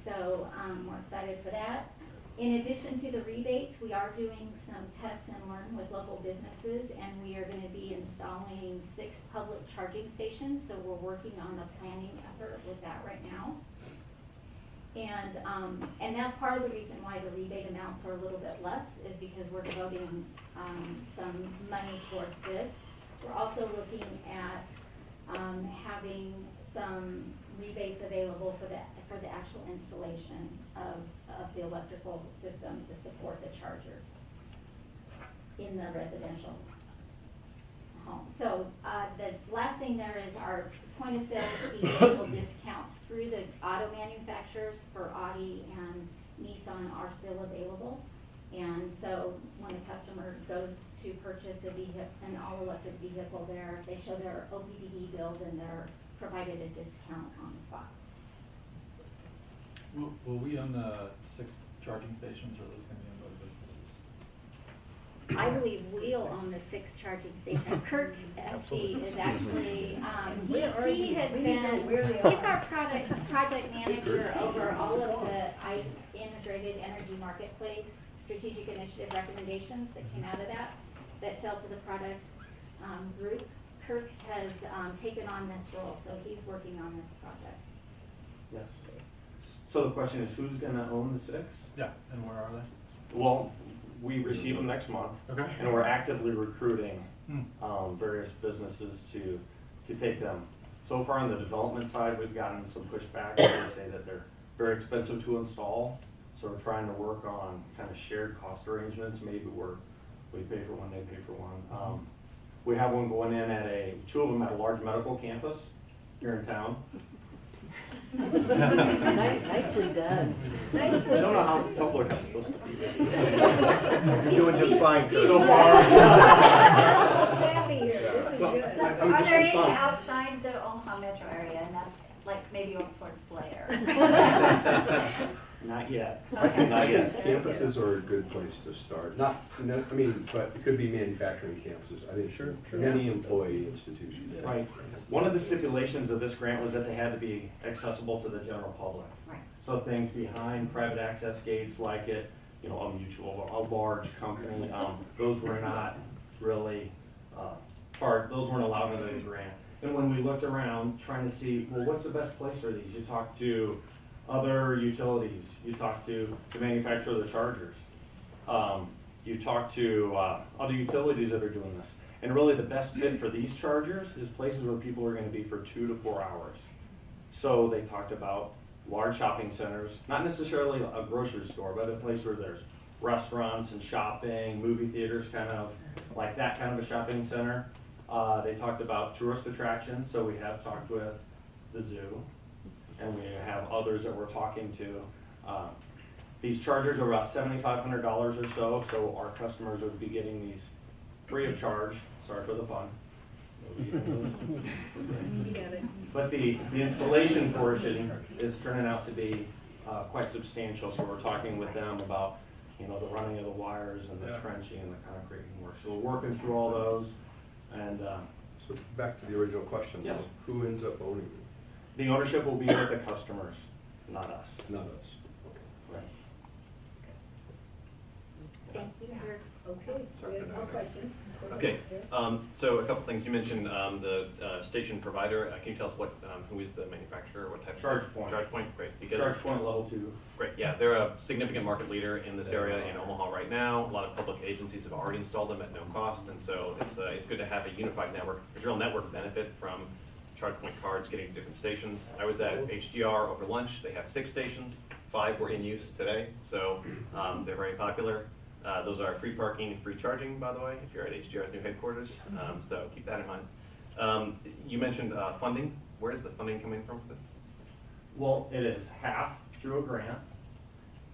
So we're excited for that. In addition to the rebates, we are doing some test and learn with local businesses, and we are going to be installing 6 public charging stations. So we're working on the planning effort with that right now. And that's part of the reason why the rebate amounts are a little bit less, is because we're devoting some money towards this. We're also looking at having some rebates available for the actual installation of the electrical system to support the charger in the residential home. So the last thing there is our point of sale vehicle discounts through the auto manufacturers for Audi and Nissan are still available. And so when a customer goes to purchase an all-electric vehicle there, they show their OPPD bill and they're provided a discount on the spot. Will we own the 6 charging stations, or are those going to be owned by businesses? I believe we'll own the 6 charging stations. Kirk SD is actually, he has been, he's our project manager over all of the integrated energy marketplace strategic initiative recommendations that came out of that fell to the product group. Kirk has taken on this role, so he's working on this project. Yes. So the question is, who's gonna own the 6? Yeah, and where are they? Well, we receive them next month. Okay. And we're actively recruiting various businesses to take them. So far on the development side, we've gotten some pushback. They say that they're very expensive to install. So we're trying to work on kind of shared cost arrangements, maybe where we pay for one, they pay for one. We have one going in at 2 of them at a large medical campus here in town. Nicely done. I don't know how public I'm supposed to be. You're doing just fine, Chris. So far. Savvy here, this is good. Are there any outside the Omaha metro area, and that's like maybe over towards Blair? Not yet. Okay. Not yet. Campuses are a good place to start. But it could be manufacturing campuses. I think Sure. many employee institutions. Right. One of the stipulations of this grant was that they had to be accessible to the general public. Right. So things behind private access gates like a mutual, a large company, those were not really those weren't allowed under the grant. And when we looked around trying to see, well, what's the best place for these? You talk to other utilities, you talk to the manufacturer of the chargers, you talk to other utilities that are doing this. And really the best fit for these chargers is places where people are going to be for 2 to 4 hours. So they talked about large shopping centers, not necessarily a grocery store, but a place where there's restaurants and shopping, movie theaters, kind of like that kind of a shopping center. They talked about tourist attractions, so we have talked with the zoo, and we have others that we're talking to. These chargers are about $7,500 or so our customers would be getting these free of charge. Sorry for the pun. But the installation portion is turning out to be quite substantial, so we're talking with them about the running of the wires and the trenching and the concrete work. So we're working through all those, and So back to the original question. Yes. Who ends up owning them? the ownership will be with the customers, not us. Not us. Right. Thank you. Okay, we have more questions. Okay, so a couple things. You mentioned the station provider. Can you tell us what, who is the manufacturer, what type of? ChargePoint. ChargePoint, great. Because ChargePoint level 2. great, yeah, they're a significant market leader in this area in Omaha right now. A lot of public agencies have already installed them at no cost, and so it's good to have a unified network. There's real network benefit from ChargePoint cards getting to different stations. I was at HDR over lunch. They have 6 stations. 5 were in use today, so they're very popular. Those are free parking, free charging, by the way, if you're at HDR's new headquarters. So keep that in mind. You mentioned funding. Where is the funding coming from for this? Well, it is half through a grant,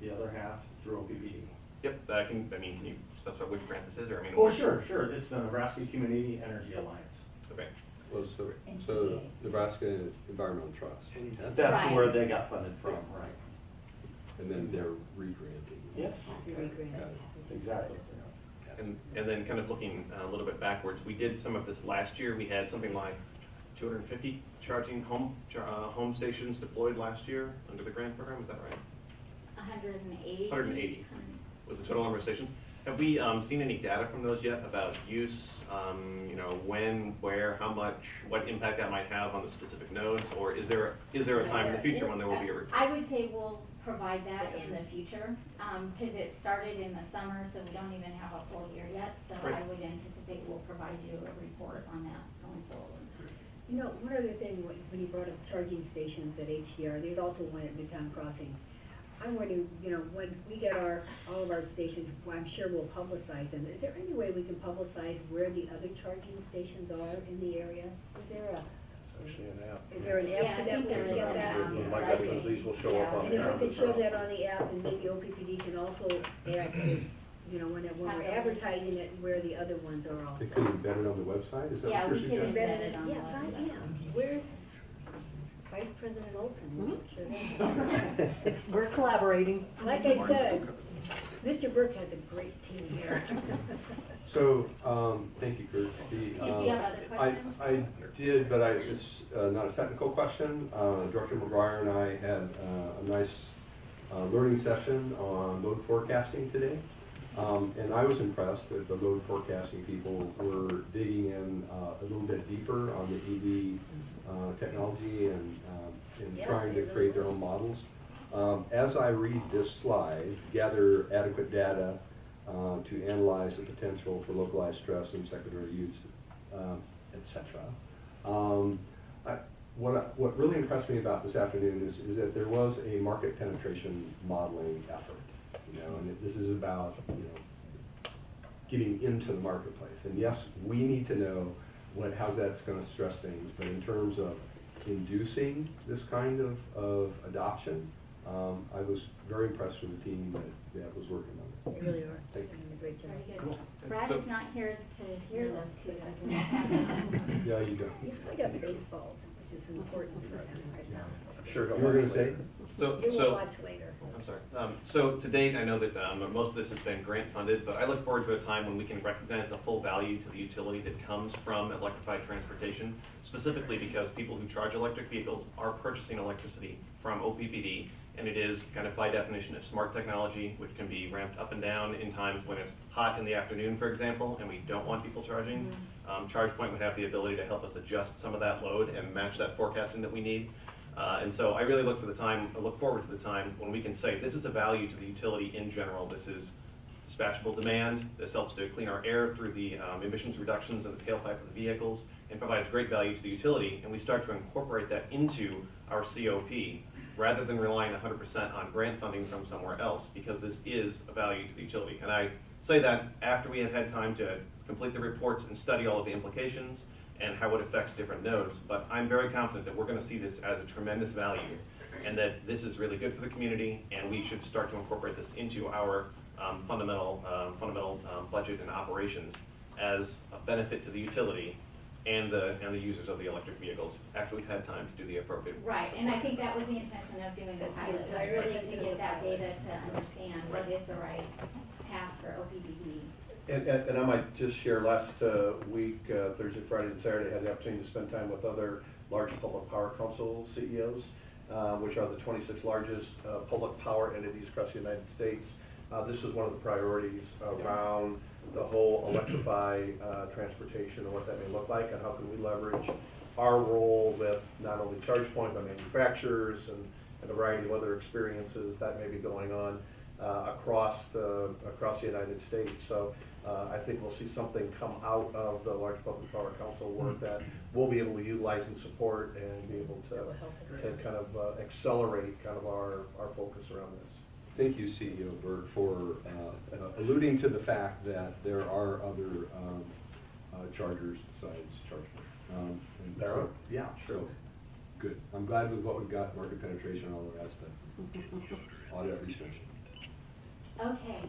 the other half through OPPD. Yep, can you specify which grant this is, or I mean? Oh, sure. It's the Nebraska Community Energy Alliance. Okay. Well, so Nebraska Environmental Trust. That's Right. where they got funded from, right? And then they're re-granting. Yes. Got it. Exactly. And then kind of looking a little bit backwards, we did some of this last year. We had something like 250 charging home stations deployed last year under the grant program. Is that right? 180. 180 was the total number of stations. Have we seen any data from those yet about use? When, where, how much, what impact that might have on the specific nodes, or is there a time in the future when there will be a report? I would say we'll provide that in the future, because it started in the summer, so we don't even have a full year yet. So Right. I would anticipate we'll provide you a report on that going forward. You know, one other thing, when you brought up charging stations at HDR, there's also one at Midtown Crossing. I'm wondering, when we get all of our stations, well, I'm sure we'll publicize them. Is there any way we can publicize where the other charging stations are in the area? Actually, an app. Is there an Yeah, app I for that? think there We is get an that? app. My guess is these will show up on And the if we could app. show that on the app, and maybe OPPD can also add to, when we're advertising it, where the other ones are also. They could embed it on the website, is that Yeah, what we you're could suggesting? embed it on the Yes, I website. am. Where's Vice President Olson? Sure is. We're collaborating. Like I said, Mr. Burke has a great team here. So, thank you, Kurt. Did you have other questions? I did, but it's not a technical question. Director McGuire and I had a nice learning session on load forecasting today. And I was impressed that the load forecasting people were digging in a little bit deeper on the EV technology and trying to create their own models. As I read this slide, gather adequate data to analyze the potential for localized stress and secondary use, etc. What really impressed me about this afternoon is that there was a market penetration modeling effort, and this is about getting into the marketplace. And yes, we need to know how's that's going to stress things, but in terms of inducing this kind of adoption, I was very impressed with the team that was working on it. They really are. Thank you. Doing a great job. Very Cool. good. Brad So- is not here to hear those kudos. Yeah, you go. He's played up baseball, which is important for him right now. Sure. You were gonna say? So, You will so watch later. I'm sorry. So to date, I know that most of this has been grant funded, but I look forward to a time when we can recognize the full value to the utility that comes from electrified transportation, specifically because people who charge electric vehicles are purchasing electricity from OPPD, and it is kind of by definition a smart technology which can be ramped up and down in times when it's hot in the afternoon, for example, and we don't want people charging. ChargePoint would have the ability to help us adjust some of that load and match that forecasting that we need. And so I really look forward to the time when we can say this is a value to the utility in general. This is dispatchable demand. This helps to clean our air through the emissions reductions in the tailpipe of the vehicles and provides great value to the utility. And we start to incorporate that into our COP rather than relying 100% on grant funding from somewhere else, because this is a value to the utility. And I say that after we have had time to complete the reports and study all of the implications and how it affects different nodes. But I'm very confident that we're going to see this as a tremendous value and that this is really good for the community, and we should start to incorporate this into our fundamental budget and operations as a benefit to the utility and the users of the electric vehicles after we've had time to do the appropriate. Right, and I think that was the intention of doing the That's the pilot, was entire really reason to of get the that pilot. data to understand what is the right path for OPPD. And I might just share, last week, Thursday, Friday, and Saturday, I had the opportunity to spend time with other large public power council CEOs, which are the 26 largest public power entities across the United States. this is one of the priorities around the whole electrify transportation and what that may look like, and how can we leverage our role with not only ChargePoint, but manufacturers and a variety of other experiences that may be going on across the United States. So I think we'll see something come out of the Large Public Power Council work that we'll be able to utilize and support and be able to kind of accelerate kind of our focus around this. Thank you, CEO Berg, for alluding to the fact that there are other chargers besides ChargePoint. There are? Yeah, so, good. I'm glad with what we've got, market penetration and all the rest, but audit restriction. Okay.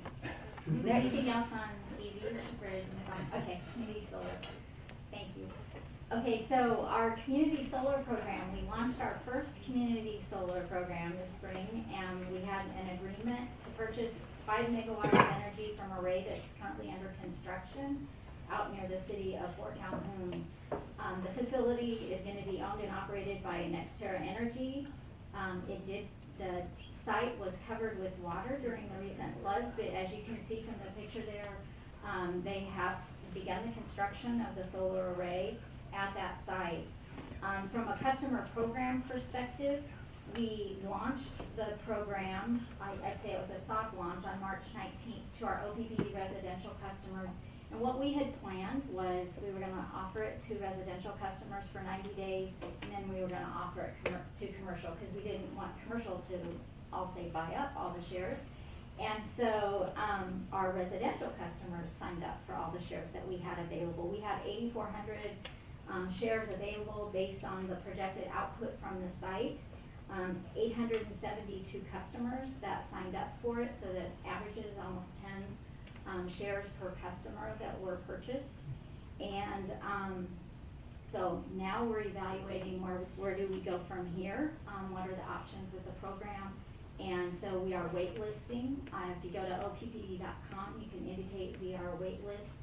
Anything else on EVs? Ready to move on? Okay, community solar. Thank you. Okay, so our community solar program, we launched our first community solar program this spring, and we had an agreement to purchase 5 megawatts of energy from a array that's currently under construction out near the city of Fort Calhoun. The facility is going to be owned and operated by NextEra Energy. The site was covered with water during the recent floods, but as you can see from the picture there, they have begun the construction of the solar array at that site. From a customer program perspective, we launched the program, I'd say it was a soft launch on March 19th to our OPPD residential customers. And what we had planned was we were going to offer it to residential customers for 90 days, and then we were going to offer it to commercial, because we didn't want commercial to, I'll say, buy up all the shares. And so our residential customers signed up for all the shares that we had available. We had 8,400 shares available based on the projected output from the site. 872 customers that signed up for it, so that averages almost 10 shares per customer that were purchased. And so now we're evaluating where do we go from here, what are the options with the program. And so we are waitlisting. If you go to OPPD.com, you can indicate we are a waitlist,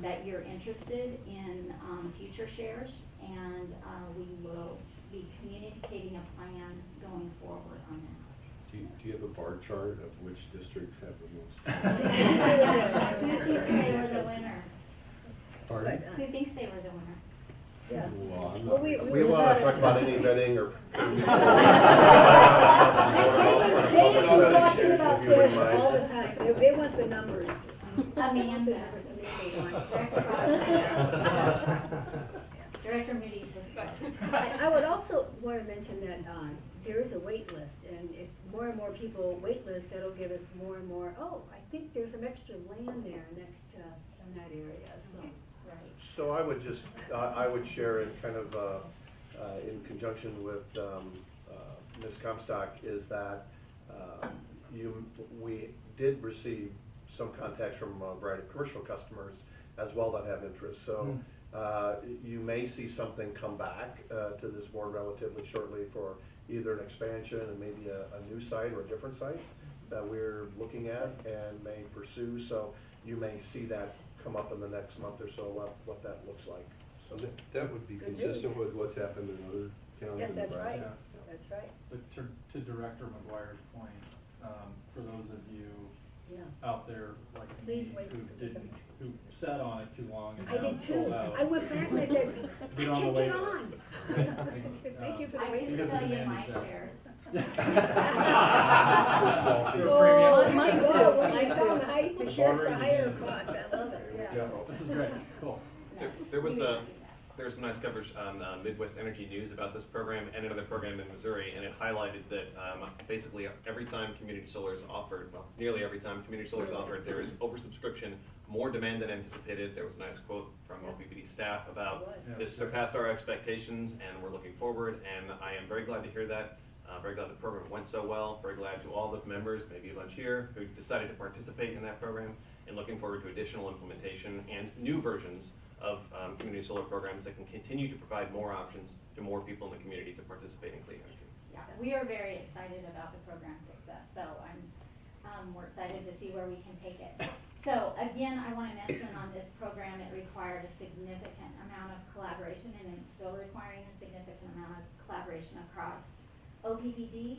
that you're interested in future shares, and we will be communicating a plan going forward on that. Do you have a bar chart of which districts have the most? Who thinks they were the winner? Pardon? Who thinks they were the winner? Yeah. Well, I'm Well, not. We want to talk about any vetting or. They have been talking about this all the time. They want the numbers. Amanda. Amanda. Director Moody's was close. I would also want to mention that there is a wait list, and if more and more people wait list, that'll give us more and more, oh, I think there's some extra land there next to in that area, so. Right. So I would just, I would share it kind of in conjunction with Ms. Comstock, is that we did receive some contacts from a variety of commercial customers as well that have interest. So you may see something come back to this board relatively shortly for either an expansion and maybe a new site or a different site that we're looking at and may pursue. So you may see that come up in the next month or so, what that looks like. So That would be Good consistent news. with what's happened in other counties. Yes, in the that's past. right, Yeah. that's right, But to Director McGuire's point, for those of you yeah. out there like Please me wait who for this. didn't, who sat on it too long and I now did it's too. sold out. I went back and I said, I Get on the can't wait get on. list. Okay? Thank you for the I wait can Because list. of sell you the my manufacturer. shares. Oh, Premium. my God, when I saw the shares for Bartering higher again. costs, I love it, yeah. Yeah, this is great, cool. There was some nice coverage on Midwest Energy News about this program and another program in Missouri, and it highlighted that basically every time community solar is offered, well, nearly every time community solar is offered, there is oversubscription, more demand than anticipated. There was a nice quote from OPPD staff about this surpassed our expectations, and we're looking forward, and I am very glad to hear that. Very glad the program went so well. Very glad to all the members, maybe a bunch here, who decided to participate in that program, and looking forward to additional implementation and new versions of community solar programs that can continue to provide more options to more people in the community to participate in clean energy. Yeah, we are very excited about the program's success, so we're excited to see where we can take it. So again, I want to mention on this program, it required a significant amount of collaboration, and it's still requiring a significant amount of collaboration across OPPD.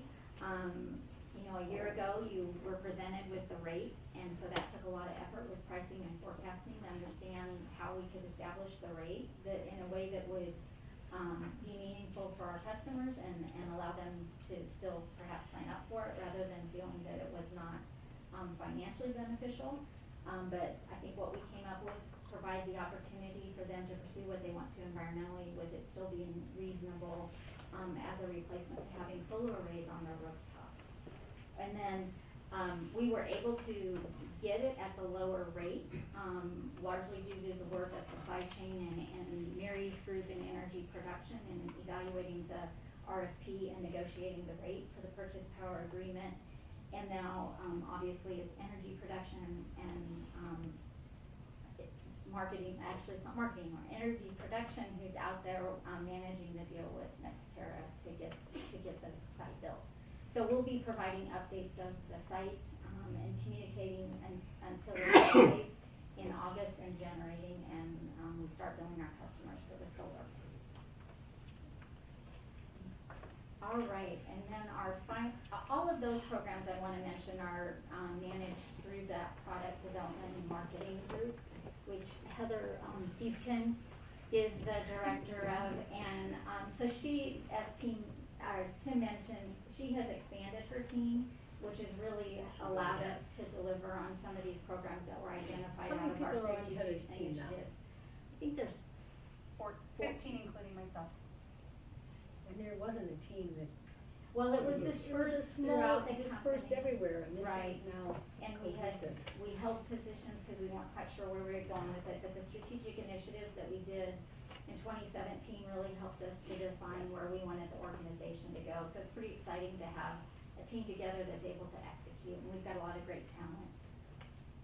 A year ago, ago, you were presented with the rate, and so that took a lot of effort with pricing and forecasting to understand how we could establish the rate that in a way that would be meaningful for our customers and allow them to still perhaps sign up for it rather than feeling that it was not financially beneficial. But I think what we came up with provide the opportunity for them to pursue what they want to environmentally with it still being reasonable as a replacement to having solar arrays on their rooftop. And then we were able to get it at the lower rate, largely due to the work of supply chain and Mary's group in energy production and evaluating the RFP and negotiating the rate for the purchase power agreement. And now, obviously, it's energy production and marketing, actually it's not marketing, or energy production who's out there managing the deal with NextEra to get the site built. So we'll be providing updates of the site and communicating until it's live in August and generating, and we start billing our customers for the solar. All right, and then all of those programs I want to mention are managed through that product development and marketing group, which Heather Siebken is the director of, and so she, as Tim mentioned, she has expanded her team, which has really allowed us to deliver on some of these programs that were identified out of our strategic initiatives. I think there's 15, including myself. And there wasn't a team that. Well, it was dispersed throughout the dispersed company. everywhere, and this Right. is now And cohesive. we held positions because we weren't quite sure where we were going with it, but the strategic initiatives that we did in 2017 really helped us to define where we wanted the organization to go. So it's pretty exciting to have a team together that's able to execute, and we've got a lot of great talent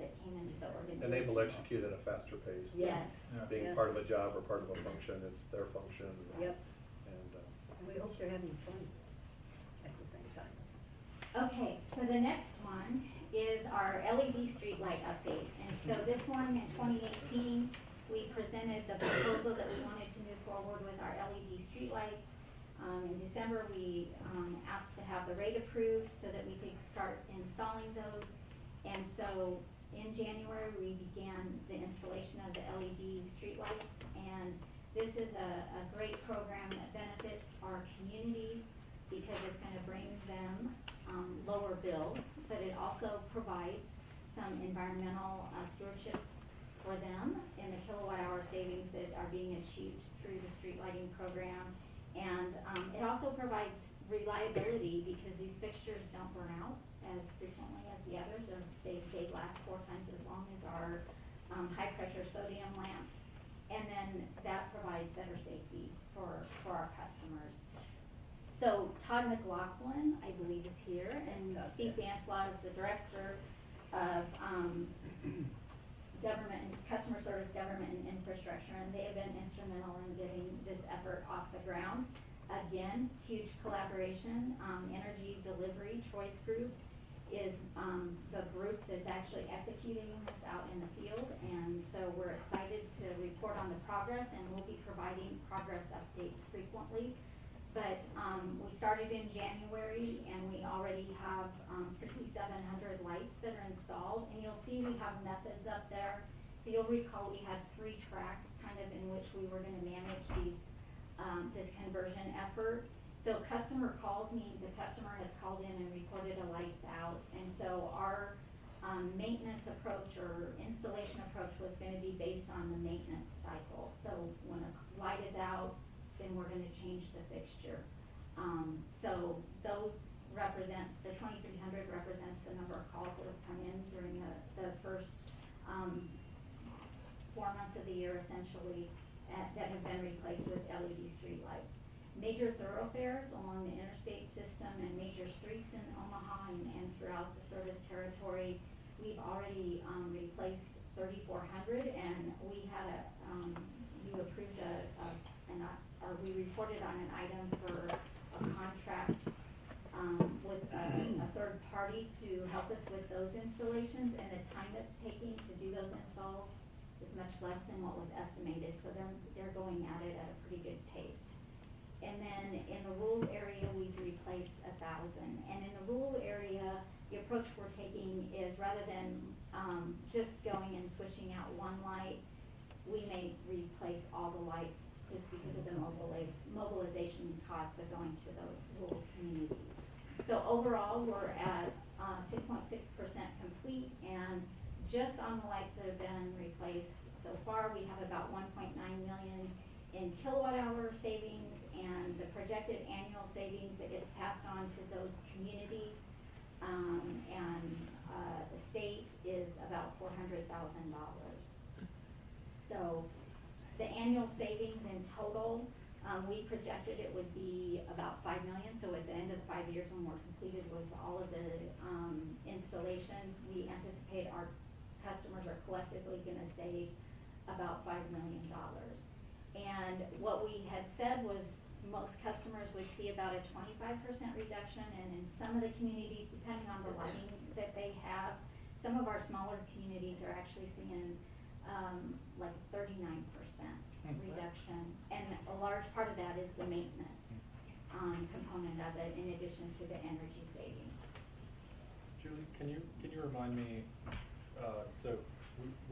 that came into the organization. And able to execute at a faster pace. Yes. Yeah. Being Yes. part of a job or part of a function, it's their function. Yep, And, and we hope they're having fun at the same time. Okay, so the next one is our LED streetlight update. And so this one in 2018, we presented the proposal that we wanted to move forward with our LED streetlights. In December, we asked to have the rate approved so that we could start installing those. And so in January, we began the installation of the LED streetlights. And this is a great program that benefits our communities because it's going to bring them lower bills, but it also provides some environmental stewardship for them in the kilowatt hour savings that are being achieved through the street lighting program. And it also provides reliability because these fixtures don't burn out as frequently as the others, or they last 4 times as long as our high pressure sodium lamps. And then that provides better safety for our customers. So Todd McLaughlin, I believe, is here, and Steve Banslaw is the director of government and customer service, government and infrastructure, and they have been instrumental in getting this effort off the ground. Again, huge collaboration. Energy Delivery Choice Group is the group that's actually executing this out in the field, and so we're excited to report on the progress, and we'll be providing progress updates frequently. But we started in January, and we already have 6,700 lights that are installed, and you'll see we have methods up there. So you'll recall we had 3 tracks kind of in which we were going to manage these this conversion effort. So customer calls means a customer has called in and reported a light's out, and so our maintenance approach or installation approach was going to be based on the maintenance cycle. So when a light is out, then we're going to change the fixture. So those represent, the 2,300 represents the number of calls that have come in during the first 4 months of the year, essentially, that have been replaced with LED streetlights. Major thoroughfares along the interstate system and major streets in Omaha and throughout the service territory, we've already replaced 3,400, and we had you approved we reported on an item for a contract with a third party to help us with those installations, and the time that's taking to do those installs is much less than what was estimated, so they're going at it at a pretty good pace. And then in the rural area, we've replaced 1,000, and in the rural area, the approach we're taking is rather than just going and switching out one light, we may replace all the lights just because of the mobilization cost of going to those rural communities. So overall, we're at 6.6% complete, and just on the lights that have been replaced so far, we have about 1.9 million in kilowatt hour savings, and the projected annual savings that gets passed on to those communities and the state is about $400,000. So the annual savings in total, we projected it would be about 5 million. So at the end of the 5 years, when we're completed with all of the installations, we anticipate our customers are collectively going to save about $5 million. And what we had said was most customers would see about a 25% reduction, and in some of the communities, depending on the lighting that they have, some of our smaller communities are actually seeing like 39% reduction. And a large part of that is the maintenance component of it, in addition to the energy savings. Julie, can you remind me, so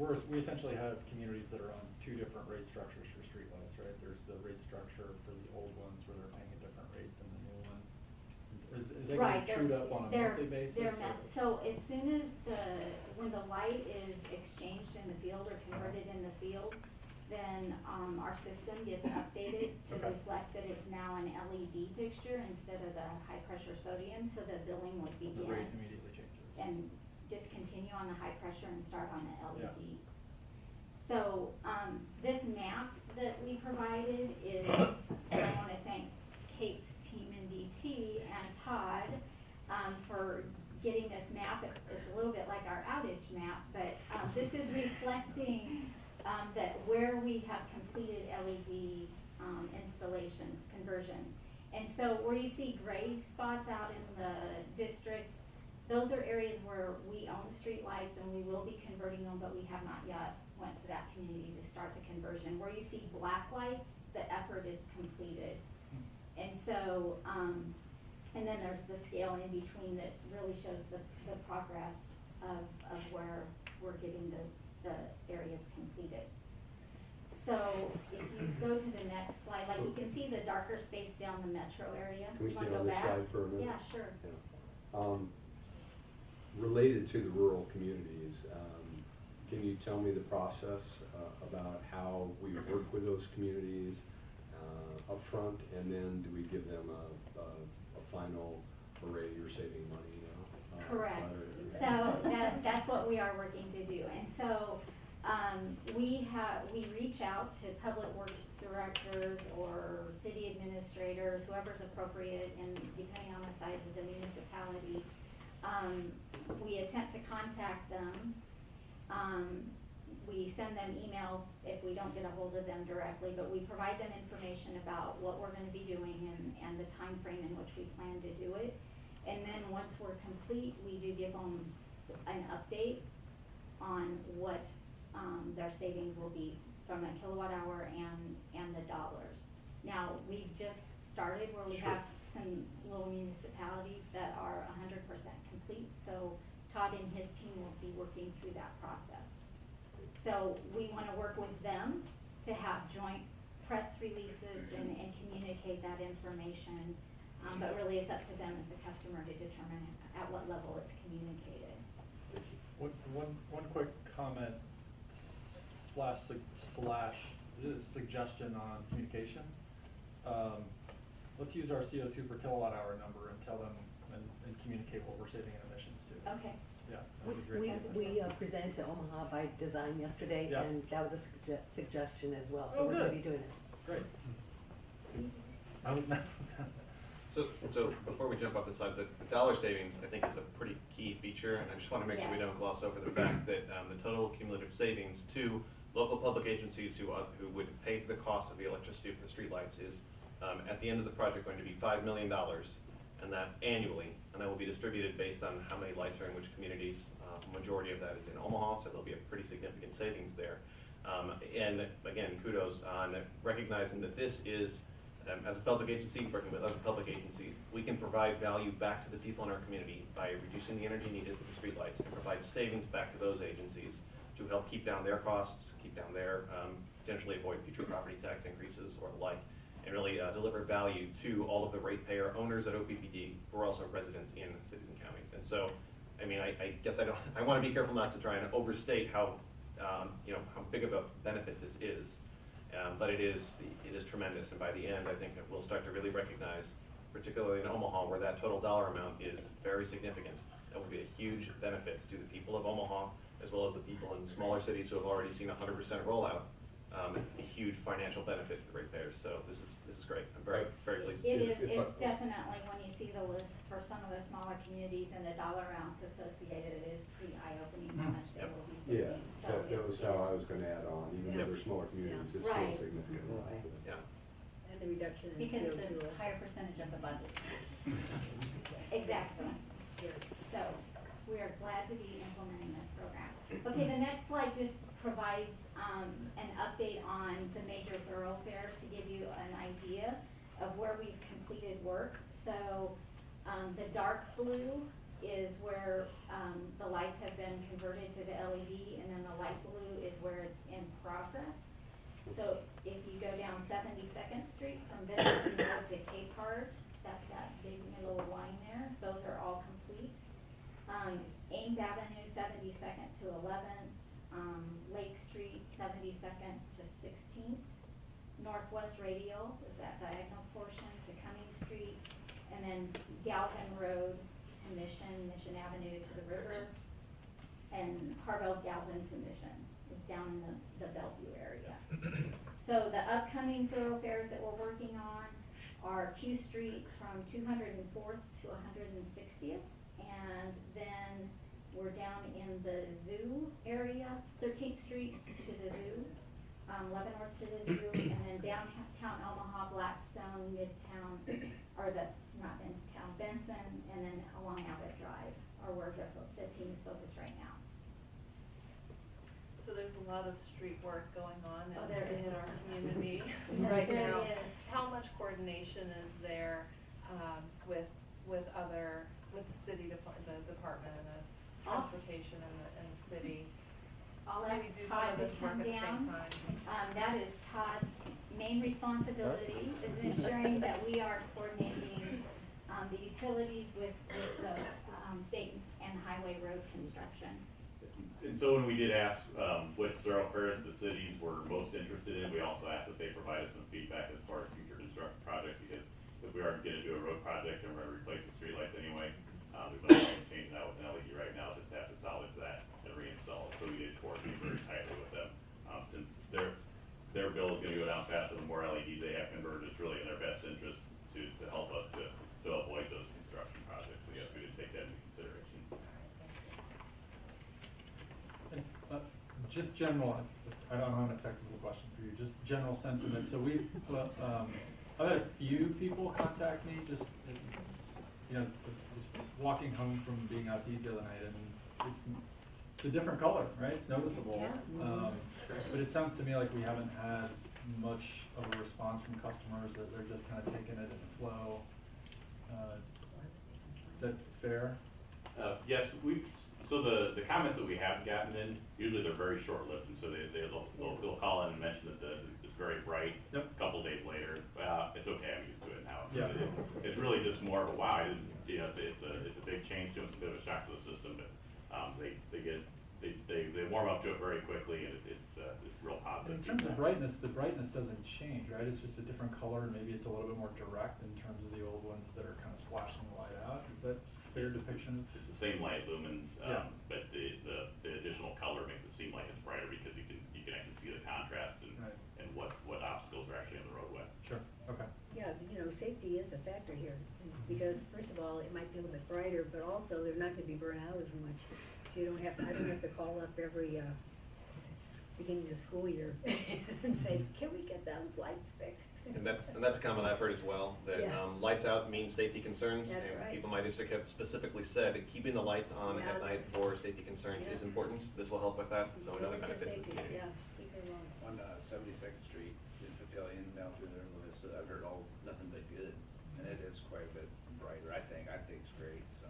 we essentially have communities that are on two different rate structures for streetlights, right? There's the rate structure for the old ones where they're paying a different rate than the new one. Is that Right, getting trued up on a monthly basis? So as soon as when the light is exchanged in the field or converted in the field, then our system gets updated to reflect that it's now an LED fixture instead of the high pressure sodium, so the billing would begin. The rate immediately changes. And discontinue on the high pressure and start on the LED. Yeah. So this map that we provided is, and I want to thank Kate's team in DT and Todd for getting this map. It's a little bit like our outage map, but this is reflecting that where we have completed LED installations, conversions. And so where you see gray spots out in the district, those are areas where we own the street lights and we will be converting them, but we have not yet went to that community to start the conversion. Where you see black lights, the effort is completed. And so, and then there's the scale in between that really shows the progress of where we're getting the areas completed. So if you go to the next slide, like you can see the darker space down the metro area. Can we Wanna stay go on this back? slide for a minute? Yeah, sure. Yeah. Related to the rural communities, can you tell me the process about how we work with those communities up front, and then do we give them a final array, you're saving money now? Correct. So that's what we are working to do. And so we reach out to public works directors or city administrators, whoever's appropriate, and depending on the size of the municipality, we attempt to contact them. We send them emails if we don't get a hold of them directly, but we provide them information about what we're going to be doing and the time frame in which we plan to do it. And then once we're complete, we do give them an update on what their savings will be from a kilowatt hour and the dollars. Now, we've just started where we have some little municipalities that are 100% complete, so Todd and his team will be working through that process. So we want to work with them to have joint press releases and communicate that information, but really it's up to them as the customer to determine at what level it's communicated. One quick comment slash suggestion on communication. Let's use our CO2 per kilowatt hour number and tell them and communicate what we're saving in emissions too. Okay. Yeah, that would be great. We presented to Omaha by Design yesterday, Yeah. and that was a suggestion as well, Oh, so we're gonna good. be doing it. Great. I was not. So before we jump off the slide, the dollar savings, I think, is a pretty key feature, and I just want to make sure we don't gloss over the fact that the total cumulative savings to local public agencies who would pay for the cost of the electricity for the streetlights is, at the end of the project, going to be $5 million, and that annually, and that will be distributed based on how many lights are in which communities. The majority of that is in Omaha, so there'll be a pretty significant savings there. And again, kudos on recognizing that this is as a public agency, working with other public agencies, we can provide value back to the people in our community by reducing the energy needed for the streetlights and provide savings back to those agencies to help keep down their costs, keep down their, potentially avoid future property tax increases or the like, and really deliver value to all of the ratepayer owners at OPPD who are also residents in cities and counties. And so, I mean, I guess I want to be careful not to try and overstate how, you know, how big of a benefit this is. But it is tremendous, and by the end, I think we'll start to really recognize, particularly in Omaha, where that total dollar amount is very significant. That will be a huge benefit to the people of Omaha, as well as the people in smaller cities who have already seen 100% rollout. A huge financial benefit to the ratepayers. So this is great. I'm very pleased to see this. It's definitely, when you see the list for some of the smaller communities and the dollar amounts associated, it is pretty eye-opening how much they will be Yeah, saving. So that was how I was gonna add on, even though they're smaller communities, it's still Right. significant. Yeah. And the reduction in Because CO2. it's a higher percentage of the budget. Exactly. So, we are glad to be implementing this program. Okay, the next slide just provides an update on the major thoroughfares to give you an idea of where we've completed work. So, the dark blue is where the lights have been converted to the LED, and then the light blue is where it's in progress. So if you go down 72nd Street from Vincent Road to Cape Cod, that's that big middle line there. Those are all complete. Ames Avenue, 72nd to 11th, Lake Street, 72nd to 16th. Northwest Radial is that diagonal portion to Cumming Street, and then Galvin Road to Mission Avenue to the river, and Harville Galvin to Mission is down in the Bellevue area. So the upcoming thoroughfares that we're working on are Q Street from 204th to 160th, and then we're down in the zoo area, 13th Street to the zoo, Leavenworth to the zoo, and then downtown Omaha, Blackstone, Midtown, or not Midtown, Benson, and then along Abbott Drive are where the team is focused right now. So there's a lot of street work going on Oh, there in is. our community Yes, right there now. is. How much coordination is there with the city the department and the transportation and the city? I'll So ask maybe do some Todd of to this work come at the same down. time. That is Todd's main responsibility, is ensuring that we are coordinating the utilities with the state and highway road construction. And so when we did ask which thoroughfares the cities were most interested in, we also asked if they provide us some feedback as far as future construction projects, because if we are gonna do a road project and we're gonna replace the streetlights anyway, there's no point in changing that with an LED right now, just have to salvage that and reinstall it. So we did coordinate very tightly with them. Since their bill is gonna go down faster the more LEDs they have converted, it's really in their best interest to help us to avoid those construction projects. So yes, we did take that into consideration. And, just general, I don't have a technical question for you, just general sentiment. So I've had a few people contact me, just, you know, just walking home from being out to eat the other night, and it's a different color, right? It's noticeable. Yeah. But it sounds to me like we haven't had much of a response from customers, that they're just kind of taking it in the flow. Is that fair? Yes, so the comments that we have gotten in, usually they're very short-lived, and so they'll call in and mention that it's very bright. Yep. A couple days later, it's okay, I'm used to it now. Yeah. It's really just more of a wow, it's a big change to them, it's a bit of a shock to the system, but they warm up to it very quickly, and it's real positive. In terms of brightness, the brightness doesn't change, right? It's just a different color, and maybe it's a little bit more direct in terms of the old ones that are kind of splashing the light out. Is that a fair depiction? It's the same light lumens, Yeah. but the additional color makes it seem like it's brighter because you can actually see the contrasts and Right. and what obstacles are actually in the roadway. Sure, okay. Yeah, you know, safety is a factor here, because first of all, it might be a little bit brighter, but also they're not gonna be burnt out as much. So I don't have to call up every, beginning of the school year and say, can we get those lights fixed? And that's a common I've heard as well, that Yeah. Lights out means safety concerns. That's and right. People in my district have specifically said that keeping the lights on Yeah. at night for safety concerns Yeah. is important. This will help with that, so another Relative benefit to the safety, community. yeah, keep it along. On 76th Street, pavilion down through there, Melissa, I've heard nothing but good, and it is quite a bit brighter, I think it's great, so.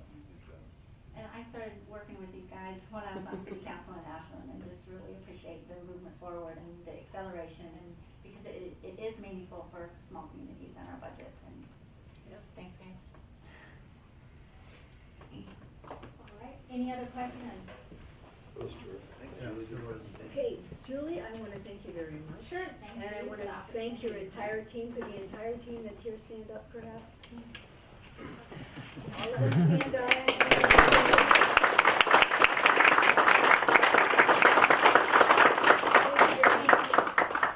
And I started working with these guys when I was on city council in Ashland, and just really appreciate the movement forward and the acceleration, and because it is meaningful for small communities and our budgets, and thanks, guys. All right, any other questions? Thanks, Julie, good presentation. Okay, Julie, I want to thank you very much. Sure, thank And I you want for to the thank your opportunity. entire team. Could the entire team that's here stand up perhaps? All of them stand up.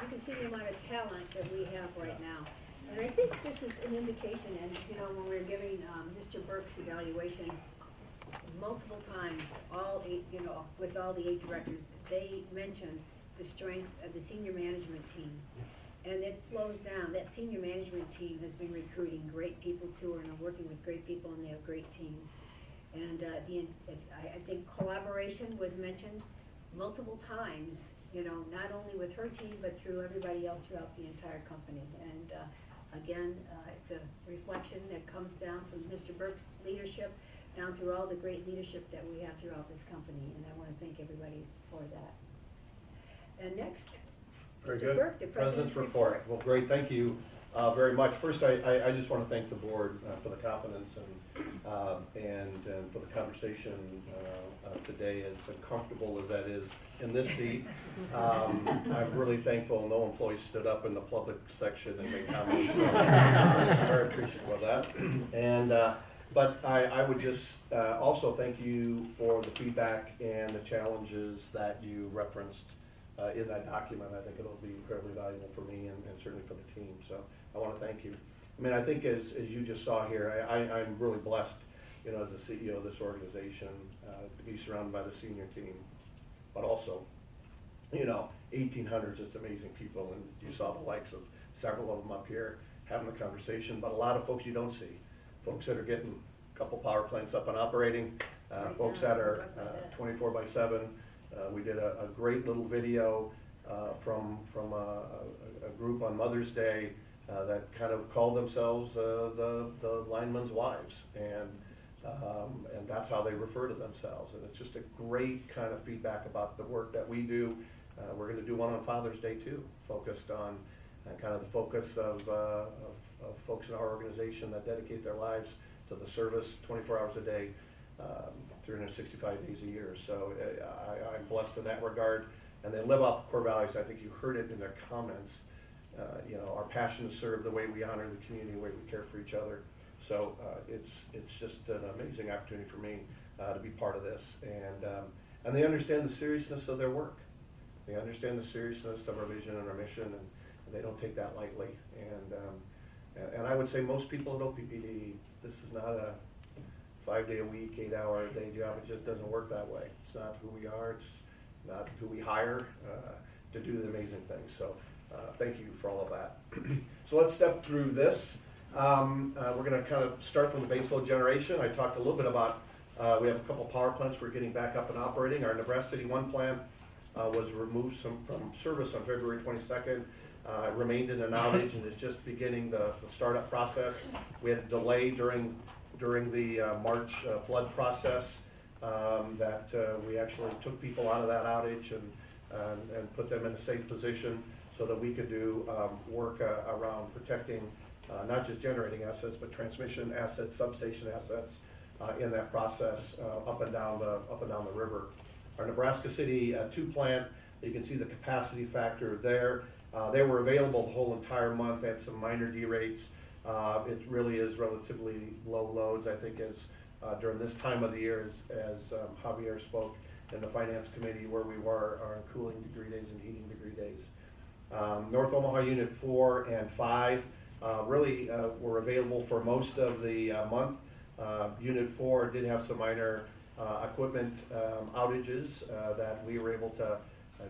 You can see the amount of talent that we have right now. And I think this is an indication, and when we're giving Mr. Burke's evaluation, multiple times, all 8, with all the 8 directors, they mentioned the strength of the senior management team. And it flows down. That senior management team has been recruiting great people too, and are working with great people, and they have great teams. And I think collaboration was mentioned multiple times, not only with her team, but through everybody else throughout the entire company. And again, it's a reflection that comes down from Mr. Burke's leadership, down through all the great leadership that we have throughout this company, and I want to thank everybody for that. And next, Very Mr. good. Burke, the President's report. Well, great, thank you very much. First, I just want to thank the board for the confidence and for the conversation today, as uncomfortable as that is in this seat. I'm really thankful no employees stood up in the public section and made comments. So I'm very appreciative of that. And but I would just also thank you for the feedback and the challenges that you referenced in that document. I think it'll be incredibly valuable for me and certainly for the team. So I want to thank you. I mean, I think as you just saw here, I'm really blessed, as the CEO of this organization, to be surrounded by the senior team, but also, 1,800 just amazing people, and you saw the likes of several of them up here having the conversation, but a lot of folks you don't see. Folks that are getting a couple power plants up and operating, folks that are 24/7. We did a great little video from a group on Mother's Day that kind of called themselves the linemen's wives, and that's how they refer to themselves. And it's just a great kind of feedback about the work that we do. We're going to do one on Father's Day too, focused on kind of the focus of folks in our organization that dedicate their lives to the service 24 hours a day, 365 days a year. So I'm blessed in that regard. And they live out the core values. I think you heard it in their comments. Our passion to serve, the way we honor the community, the way we care for each other. So it's just an amazing opportunity for me to be part of this. And they understand the seriousness of their work. They understand the seriousness of our vision and our mission, and they don't take that lightly. And I would say most people at OPPD, this is not a 5-day-a-week, 8-hour-a-day job. It just doesn't work that way. It's not who we are. It's not who we hire to do the amazing things. So thank you for all of that. So let's step through this. We're going to kind of start from the baseload generation. I talked a little bit about, we have a couple power plants we're getting back up and operating. Our Nebraska City 1 plant was removed from service on February 22nd. Remained in an outage and is just beginning the startup process. We had a delay during the March flood process that we actually took people out of that outage and put them in a safe position so that we could do work around protecting not just generating assets, but transmission assets, substation assets in that process up and down the river. Our Nebraska City 2 plant, you can see the capacity factor there. They were available the whole entire month. They had some minor derates. It really is relatively low loads, I think, as during this time of the year, as Javier spoke in the Finance Committee, where we were on cooling degree days and heating degree days. North Omaha Unit 4 and 5 really were available for most of the month. Unit 4 did have some minor equipment outages that we were able to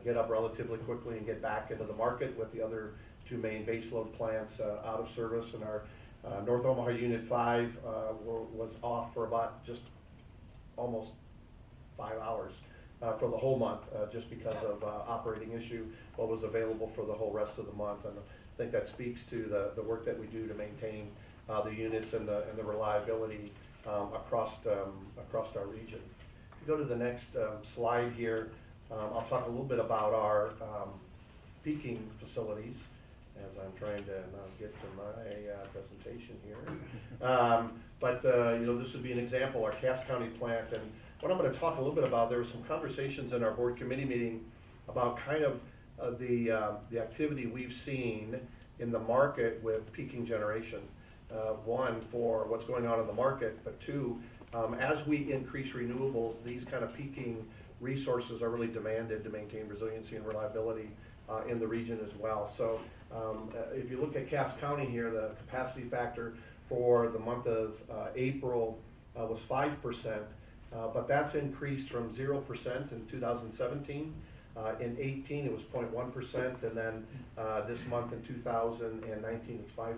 get up relatively quickly and get back into the market, with the other 2 main baseload plants out of service. And our North Omaha Unit 5 was off for about just almost 5 hours for the whole month, just because of operating issue. What was available for the whole rest of the month, and I think that speaks to the work that we do to maintain the units and the reliability across our region. If you go to the next slide here, I'll talk a little bit about our peaking facilities as I'm trying to get to my presentation here. This would be an example, our Cass County plant, and what I'm going to talk a little bit about, there were some conversations in our board committee meeting about kind of the activity we've seen in the market with peaking generation. One, for what's going on in the market, but two, as we increase renewables, these kind of peaking resources are really demanded to maintain resiliency and reliability in the region as well. So if you look at Cass County here, the capacity factor for the month of April was 5%, but that's increased from 0% in 2017. In 18 it was 0.1%, and then this month in 2019 it's 5%.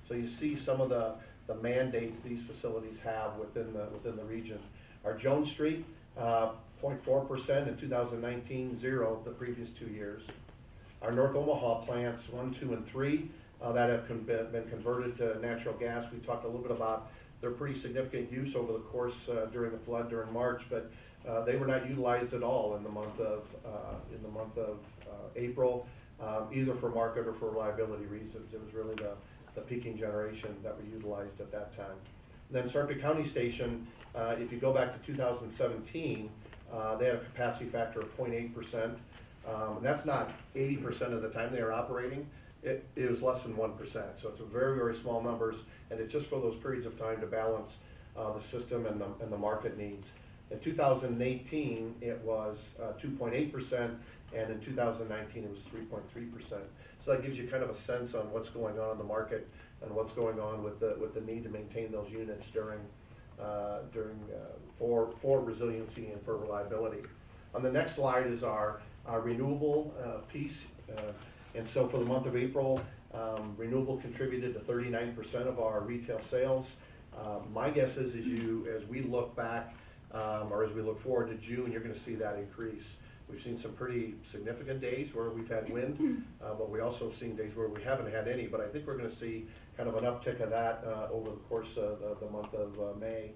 So you see some of the mandates these facilities have within the region. Our Jones Street, 0.4% in 2019, 0 the previous 2 years. Our North Omaha plants 1, 2, and 3 that have been converted to natural gas. We talked a little bit about their pretty significant use over the course during the flood during March, but they were not utilized at all in the month of April, either for market or for reliability reasons. It was really the peaking generation that we utilized at that time. And then Sarpy County Station, if you go back to 2017, they had a capacity factor of 0.8%. That's not 80% of the time they are operating. It was less than 1%. So it's a very, very small numbers, and it's just for those periods of time to balance the system and the market needs. In 2018, it was 2.8%, and in 2019, it was 3.3%. So that gives you kind of a sense on what's going on in the market and what's going on with the need to maintain those units for resiliency and for reliability. On the next slide is our renewable piece. And so for the month of April, renewable contributed to 39% of our retail sales. My guess is as we look back, or as we look forward to June, you're going to see that increase. We've seen some pretty significant days where we've had wind, but we also have seen days where we haven't had any. But I think we're going to see kind of an uptick of that over the course of the month of May.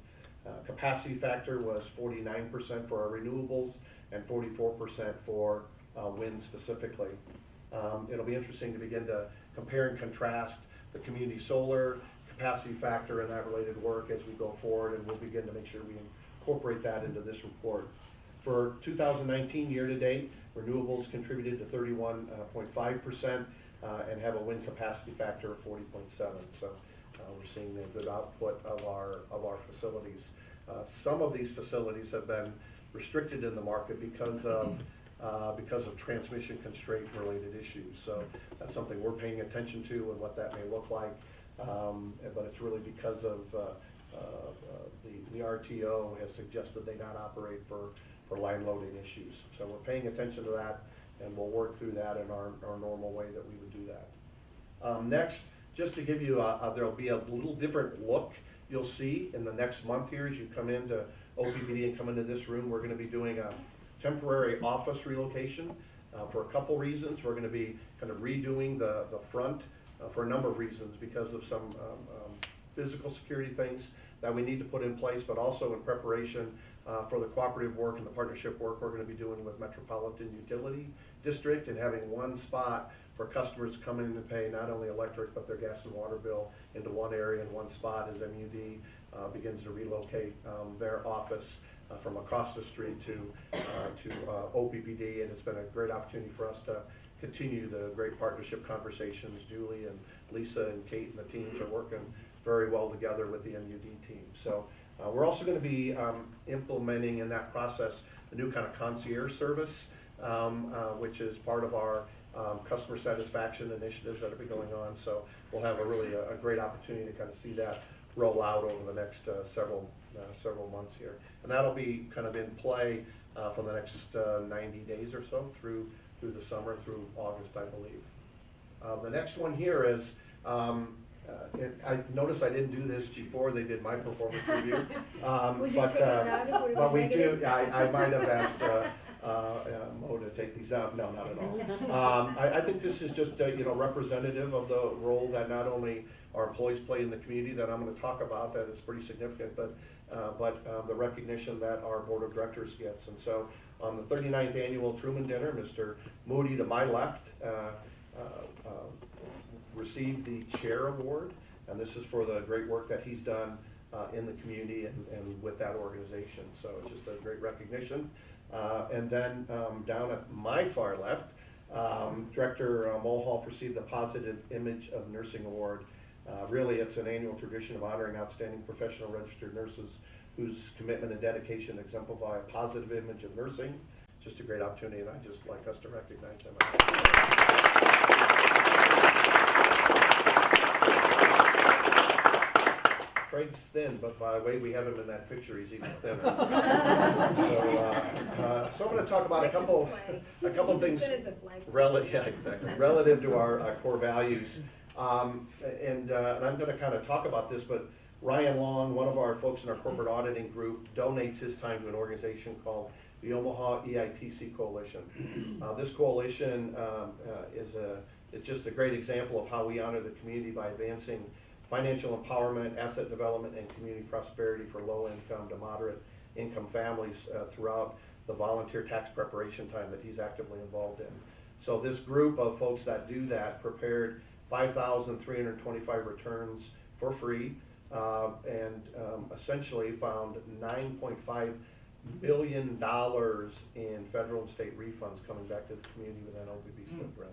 Capacity factor was 49% for our renewables and 44% for wind specifically. It'll be interesting to begin to compare and contrast the community solar capacity factor and that related work as we go forward, and we'll begin to make sure we incorporate that into this report. For 2019 year-to-date, renewables contributed to 31.5% and have a wind capacity factor of 40.7. So we're seeing a good output of our facilities. Some of these facilities have been restricted in the market because of transmission constraint related issues. So that's something we're paying attention to and what that may look like. But it's really because of the RTO has suggested they not operate for line loading issues. So we're paying attention to that, and we'll work through that in our normal way that we would do that. Next, just to give you there'll be a little different look you'll see in the next month here as you come into OPPD and come into this room. We're going to be doing a temporary office relocation for a couple reasons. We're going to be kind of redoing the front for a number of reasons, because of some physical security things that we need to put in place, but also in preparation for the cooperative work and the partnership work we're going to be doing with Metropolitan Utility District, and having one spot for customers to come in and pay not only electric but their gas and water bill into one area in one spot as MUD begins to relocate their office from across the street to OPPD, and it's been a great opportunity for us to continue the great partnership conversations. Julie and Lisa and Kate and the teams are working very well together with the MUD team. So we're also going to be implementing in that process a new kind of concierge service, which is part of our customer satisfaction initiatives that have been going on. So we'll have a great opportunity to kind of see that roll out over the next several months here. And that'll be kind of in play for the next 90 days or so through the summer, through August, I believe. The next one here is, I noticed I didn't do this before they did my performance review. But we do, I might have asked Mo to take these out. No, not at all. I think this is just representative of the role that not only our employees play in the community that I'm going to talk about that is pretty significant, but the recognition that our board of directors gets. And so on the 39th annual Truman Dinner, Mr. Moody to my left received the Chair Award, and this is for the great work that he's done in the community and with that organization. So it's just a great recognition. And then down at my far left, Director Mulhoff received the Positive Image of Nursing Award. Really, it's an annual tradition of honoring outstanding professional registered nurses whose commitment and dedication exemplify a positive image of nursing. Just a great opportunity, and I'd just like us to recognize them. Craig's thin, but by the way we have him in that picture, he's even thinner. So I'm going to talk about a couple things relative to our core values. And I'm going to kind of talk about this, but Ryan Long, one of our folks in our corporate auditing group, donates his time to an organization called the Omaha EITC Coalition. This coalition it's just a great example of how we honor the community by advancing financial empowerment, asset development, and community prosperity for low-income to moderate-income families throughout the volunteer tax preparation time that he's actively involved in. So this group of folks that do that prepared 5,325 returns for free and essentially found $9.5 million in federal and state refunds coming back to the community within OPPD's footprint.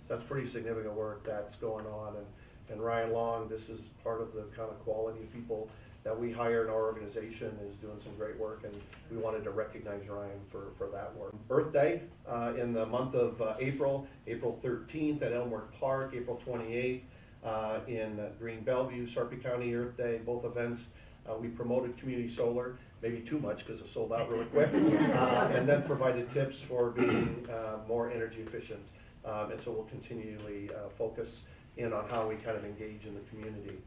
So that's pretty significant work that's going on. And Ryan Long, this is part of the kind of quality of people that we hire in our organization, is doing some great work, and we wanted to recognize Ryan for that work. Earth Day in the month of April 13th at Elmwood Park, April 28th in Green Bellevue, Sarpy County Earth Day, both events. We promoted community solar, maybe too much because it sold out really quick, and then provided tips for being more energy efficient. And so we'll continually focus in on how we kind of engage in the community.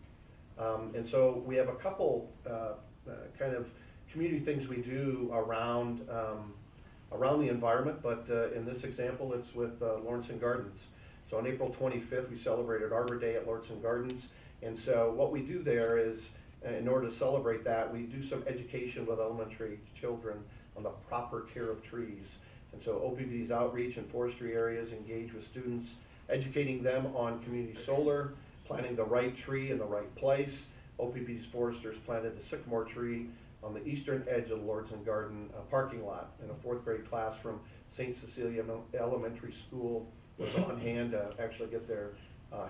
And so we have a couple kind of community things we do around the environment, but in this example, it's with Lawrence Gardens. So on April 25th, we celebrated Arbor Day at Lawrence Gardens. And so what we do there is, in order to celebrate that, we do some education with elementary children on the proper care of trees. And so OPPD's outreach and forestry areas engage with students, educating them on community solar, planting the right tree in the right place. OPPD's foresters planted the sycamore tree on the eastern edge of the Lawrence Garden parking lot. And a 4th grade class from St. Cecilia Elementary School was on hand to actually get their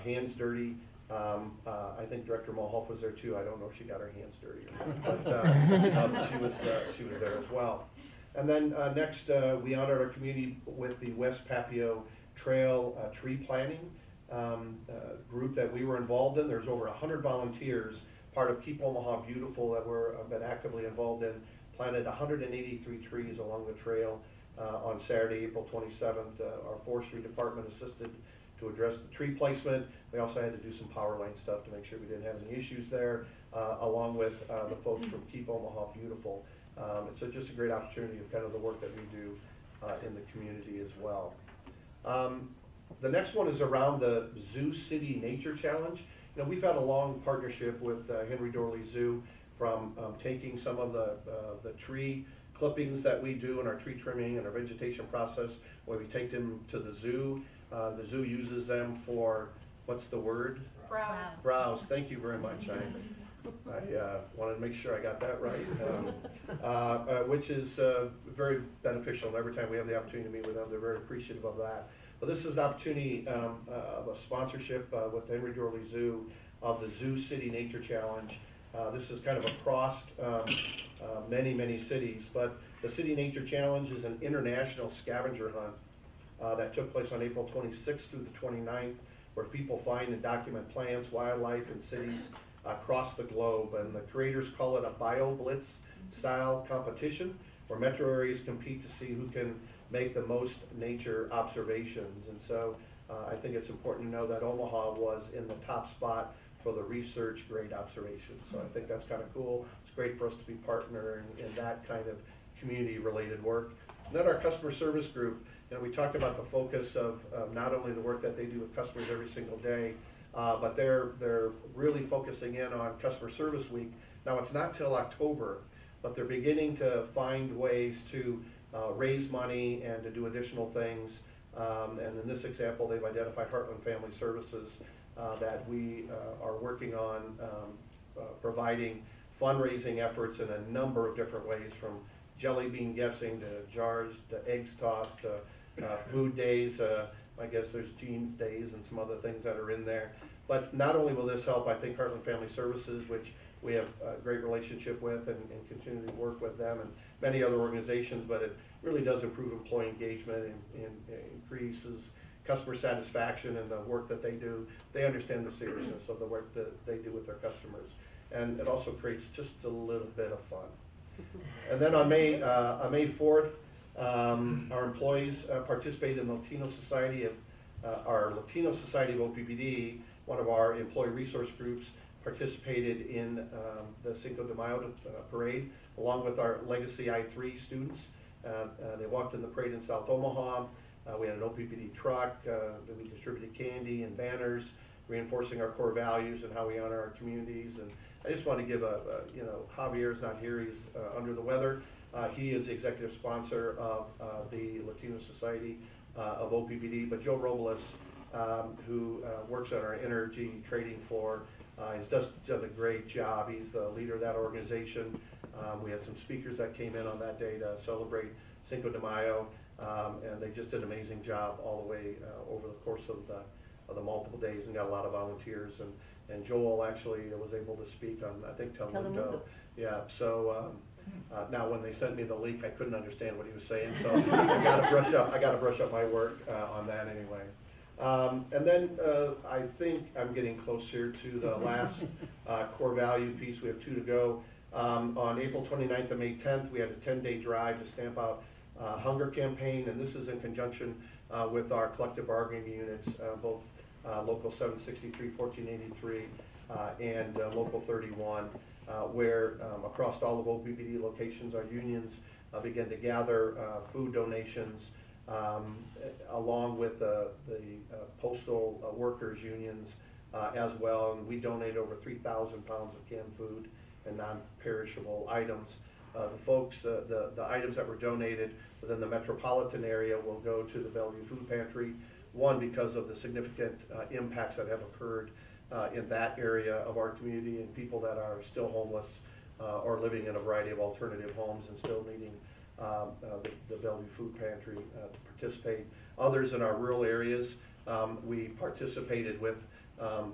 hands dirty. I think Director Mulhoff was there too. I don't know if she got her hands dirty or not, but she was there as well. And then next, we honored our community with the West Papio Trail tree planting group that we were involved in. There's over 100 volunteers, part of Keep Omaha Beautiful, that have been actively involved in, planted 183 trees along the trail on Saturday, April 27th. Our forestry department assisted to address the tree placement. We also had to do some power line stuff to make sure we didn't have any issues there, along with the folks from Keep Omaha Beautiful. So just a great opportunity of kind of the work that we do in the community as well. The next one is around the Zoo City Nature Challenge. You know, we've had a long partnership with Henry Dorley Zoo, from taking some of the tree clippings that we do in our tree trimming and our vegetation process, where we take them to the zoo. The zoo uses them for, what's the word? Browse. Browse. Thank you very much. I wanted to make sure I got that right, which is very beneficial. And every time we have the opportunity to meet with them, they're very appreciative of that. But this is an opportunity of a sponsorship with Henry Dorley Zoo of the Zoo City Nature Challenge. This is kind of across many cities, but the City Nature Challenge is an international scavenger hunt that took place on April 26th through the 29th, where people find and document plants, wildlife, and cities across the globe. And the creators call it a BioBlitz style competition, where metro areas compete to see who can make the most nature observations. And so I think it's important to know that Omaha was in the top spot for the research grade observations. So I think that's kind of cool. It's great for us to be partnering in that kind of community related work. And then our customer service group, we talked about the focus of not only the work that they do with customers every single day, but they're really focusing in on Customer Service Week. Now, it's not till October, but they're beginning to find ways to raise money and to do additional things. And in this example, they've identified Heartland Family Services that we are working on providing fundraising efforts in a number of different ways, from jelly bean guessing to jars to eggs tossed to food days. I guess there's jeans days and some other things that are in there. But not only will this help, I think, Heartland Family Services, which we have a great relationship with and continue to work with them and many other organizations, but it really does improve employee engagement and increases customer satisfaction in the work that they do. They understand the seriousness of the work that they do with their customers. And it also creates just a little bit of fun. And then on May 4th, our employees participated in the Latino Society of OPPD. One of our employee resource groups participated in the Cinco de Mayo parade, along with our Legacy I3 students. They walked in the parade in South Omaha. We had an OPPD truck. We distributed candy and banners, reinforcing our core values and how we honor our communities. And I just want to give Javier's not here, he's under the weather. He is the executive sponsor of the Latino Society of OPPD, but Joe Robles, who works on our energy trading floor, has just done a great job. He's the leader of that organization. We had some speakers that came in on that day to celebrate Cinco de Mayo, and they just did an amazing job all the way over the course of the multiple days, and got a lot of volunteers. And Joel actually was able to speak on, I think, Telemundo. Yeah, so now when they sent me the link, I couldn't understand what he was saying, so I got to brush up my work on that anyway. And then I think I'm getting closer to the last core value piece. We have 2 to go. On April 29th and May 10th, we had a 10-day drive to stamp out hunger campaign, and this is in conjunction with our collective bargaining units, both Local 763, 1483, and Local 31, where across all of OPPD locations, our unions began to gather food donations along with the postal workers unions as well. And we donate over 3,000 pounds of canned food and non-perishable items. The items that were donated within the metropolitan area will go to the Bellevue Food Pantry. One, because of the significant impacts that have occurred in that area of our community, and people that are still homeless or living in a variety of alternative homes and still needing the Bellevue Food Pantry to participate. Others in our rural areas, we participated with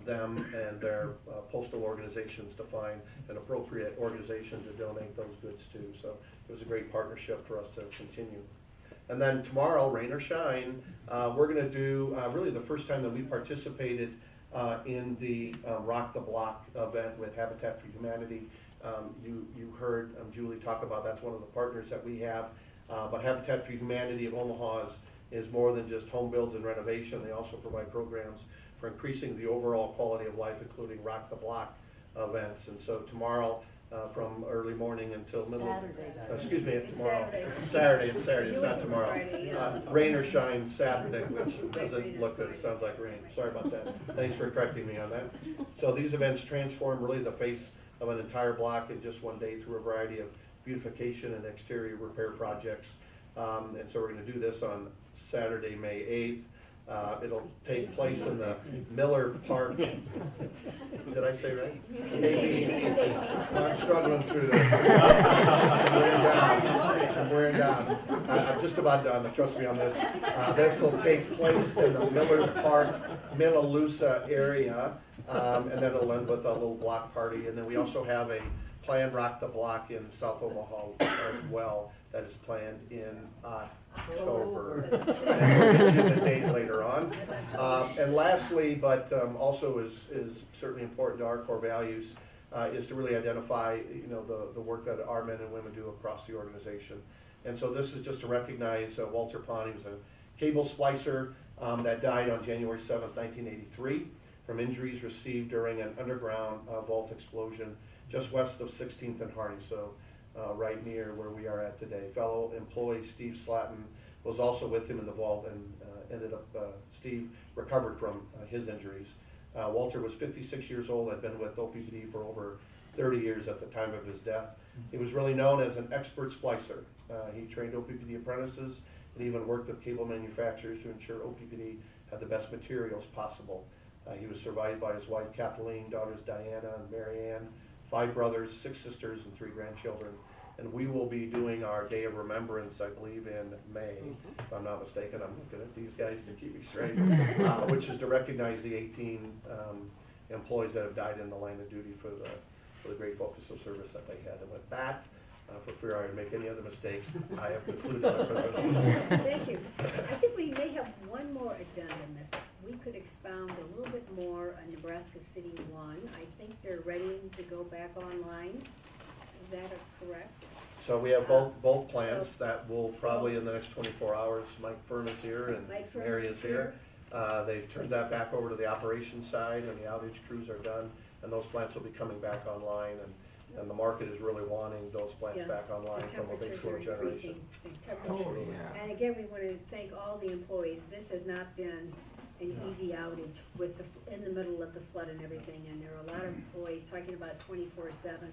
them and their postal organizations to find an appropriate organization to donate those goods to. So it was a great partnership for us to continue. And then tomorrow, rain or shine, we're going to do really the first time that we participated in the Rock the Block event with Habitat for Humanity. You heard Julie talk about that's one of the partners that we have. But Habitat for Humanity of Omaha is more than just home builds and renovation. They also provide programs for increasing the overall quality of life, including Rock the Block events. And so tomorrow, from early morning until middle. Tomorrow. Saturday. It's not tomorrow. Friday, yeah. Rain or shine Saturday, which doesn't look good. It sounds like rain. Sorry about that. Thanks for correcting me on that. So these events transform really the face of an entire block in just one day through a variety of beautification and exterior repair projects. And so we're going to do this on Saturday, May 8th. It'll take place in the Miller Park. Did I say right? 18th. I'm struggling through this. I'm wearing down. I'm just about done, trust me on this. This will take place in the Miller Park, Minnelusa area, and then it'll end with a little block party. And then we also have a planned Rock the Block in South Omaha as well that is planned in October. And we'll get you the date later on. And lastly, but also is certainly important to our core values, is to really identify the work that our men and women do across the organization. And so this is just to recognize Walter Pond. He was a cable splicer that died on January 7th, 1983 from injuries received during an underground vault explosion just west of 16th and Harney. So right near where we are at today. Fellow employee Steve Slatton was also with him in the vault, and ended up, Steve recovered from his injuries. Walter was 56 years old, had been with OPPD for over 30 years at the time of his death. He was really known as an expert splicer. He trained OPPD apprentices and even worked with cable manufacturers to ensure OPPD had the best materials possible. He was survived by his wife Kathleen, daughters Diana and Marianne, 5 brothers, 6 sisters, and 3 grandchildren. And we will be doing our Day of Remembrance, I believe, in May, if I'm not mistaken. I'm looking at these guys to keep me straight, which is to recognize the 18 employees that have died in the line of duty for the great focus of service that they had. And with that, for fear I would make any other mistakes, I have concluded my presentation. Thank you. I think we may have one more addendum. If we could expound a little bit more on Nebraska City 1. I think they're ready to go back online. Is that correct? So we have both plants that will probably in the next 24 hours. Mike Furman is here and Mary is here. They've turned that back over to the operations side, and the outage crews are done, and those plants will be coming back online, and the market is really wanting those plants back online from a big slow generation. And again, we want to thank all the employees. This has not been an easy outage with in the middle of the flood and everything, and there are a lot of employees talking about 24/7.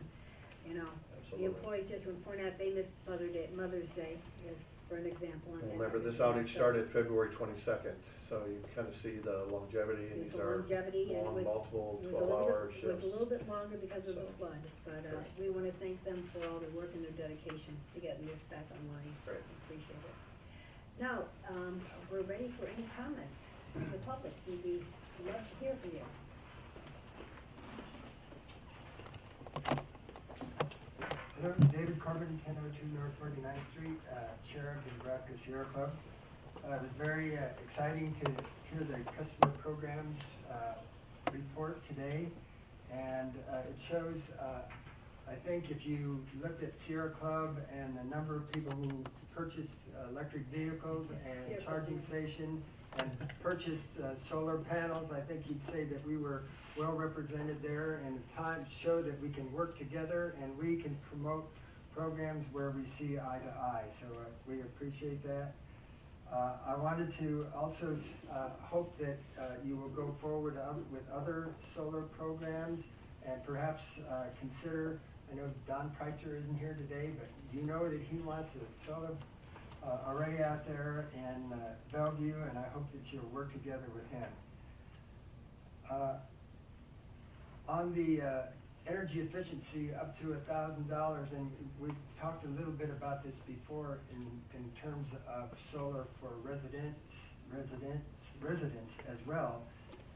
You know, the employees just would point out they missed Mother's Day, as for an example. And remember, this outage started February 22nd, so you kind of see the longevity, and these are long, multiple 12-hour shifts. It was a little bit longer because of the flood, but we want to thank them for all their work and their dedication to getting this back online. Great. Appreciate it. Now, we're ready for any comments from the public. We'd love to hear from you. Hello, David Corbin, 1002 North 49th Street, Chair of the Nebraska Sierra Club. It was very exciting to hear the customer programs report today, and it shows, I think if you looked at Sierra Club and the number of people who purchased electric vehicles and charging station and purchased solar panels, I think you'd say that we were well represented there, and the times show that we can work together and we can promote programs where we see eye to eye. So we appreciate that. I wanted to also hope that you will go forward with other solar programs and perhaps consider, I know Don Pricer isn't here today, but you know that he wants a solar array out there in Bellevue, and I hope that you'll work together with him. On the energy efficiency up to $1,000, and we talked a little bit about this before in terms of solar for residents as well,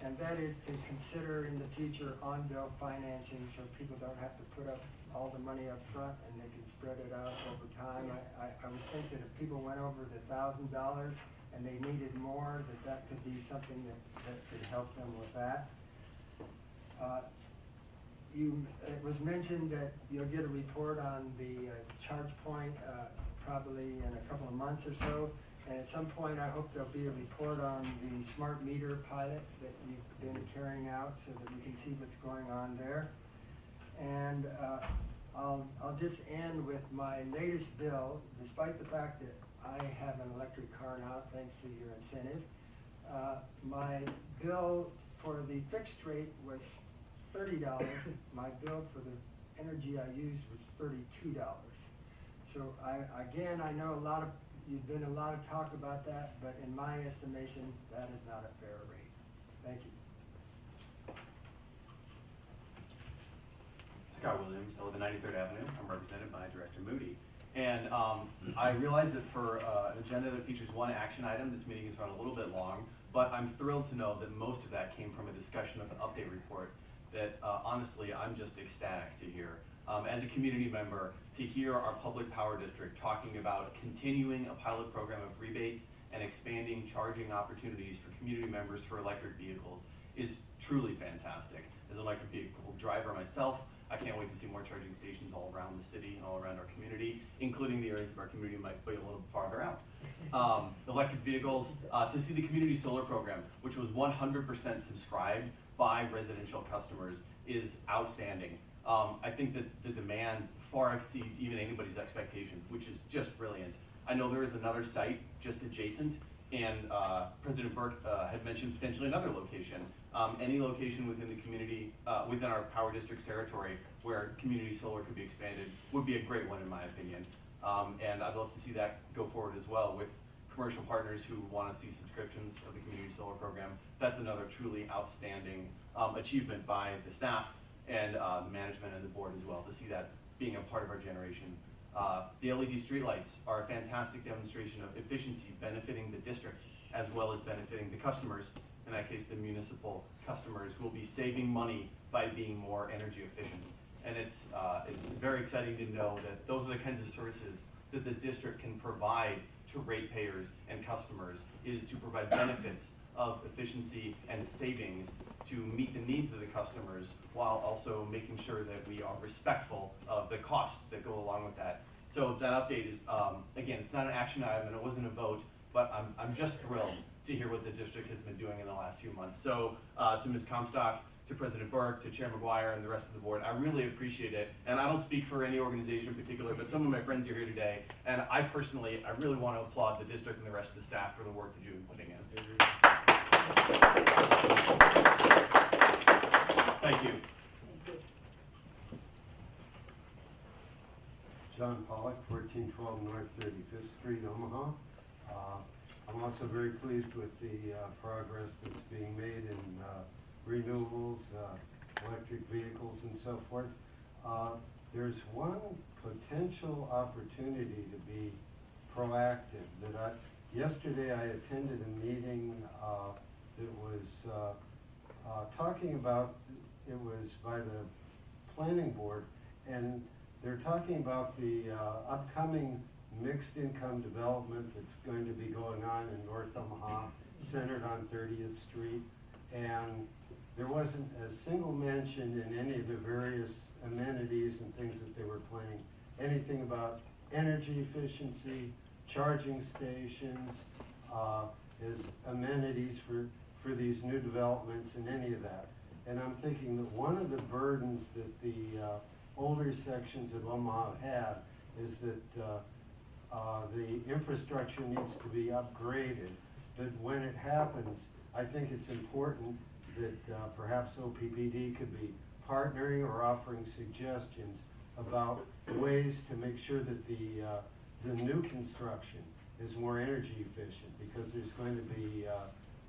and that is to consider in the future on-bill financing so people don't have to put up all the money up front and they can spread it out over time. I would think that if people went over the $1,000 and they needed more, that could be something that could help them with that. It was mentioned that you'll get a report on the charge point probably in a couple of months or so. And at some point, I hope there'll be a report on the smart meter pilot that you've been carrying out so that we can see what's going on there. And I'll just end with my latest bill, despite the fact that I have an electric car now, thanks to your incentive. My bill for the fixed rate was $30. My bill for the energy I used was $32. So I know you've been a lot of talk about that, but in my estimation, that is not a fair rate. Thank you. Scott Williams, 93rd Avenue. I'm represented by Director Moody. And I realize that for an agenda that features one action item, this meeting has run a little bit long, but I'm thrilled to know that most of that came from a discussion of the update report that honestly, I'm just ecstatic to hear. As a community member, to hear our public power district talking about continuing a pilot program of rebates and expanding charging opportunities for community members for electric vehicles is truly fantastic. As an electric vehicle driver myself, I can't wait to see more charging stations all around the city and all around our community, including the areas of our community might be a little farther out. Electric vehicles, to see the community solar program, which was 100% subscribed by residential customers, is outstanding. I think that the demand far exceeds even anybody's expectations, which is just brilliant. I know there is another site just adjacent, and President Burke had mentioned potentially another location. Any location within the community, within our power district's territory, where community solar could be expanded would be a great one in my opinion. And I'd love to see that go forward as well with commercial partners who want to see subscriptions of the community solar program. That's another truly outstanding achievement by the staff and the management and the board as well, to see that being a part of our generation. The LED streetlights are a fantastic demonstration of efficiency benefiting the district as well as benefiting the customers, in that case the municipal customers, who will be saving money by being more energy efficient. And it's very exciting to know that those are the kinds of services that the district can provide to ratepayers and customers, is to provide benefits of efficiency and savings to meet the needs of the customers, while also making sure that we are respectful of the costs that go along with that. So that update is, again, it's not an action item and it wasn't a vote, but I'm just thrilled to hear what the district has been doing in the last few months. So to Ms. Comstock, to President Burke, to Chair McGuire, and the rest of the board, I really appreciate it. And I don't speak for any organization in particular, but some of my friends are here today, and I really want to applaud the district and the rest of the staff for the work that you've been putting in. Thank you. John Pollock, 1412 North 35th Street, Omaha. I'm also very pleased with the progress that's being made in renewables, electric vehicles, and so forth. There's one potential opportunity to be proactive. Yesterday I attended a meeting that was talking about, it was by the planning board, and they're talking about the upcoming mixed income development that's going to be going on in North Omaha, centered on 30th Street. And there wasn't a single mention in any of the various amenities and things that they were planning, anything about energy efficiency, charging stations, as amenities for these new developments, and any of that. And I'm thinking that one of the burdens that the older sections of Omaha have is that the infrastructure needs to be upgraded. But when it happens, I think it's important that perhaps OPPD could be partnering or offering suggestions about ways to make sure that the new construction is more energy efficient, because there's going to be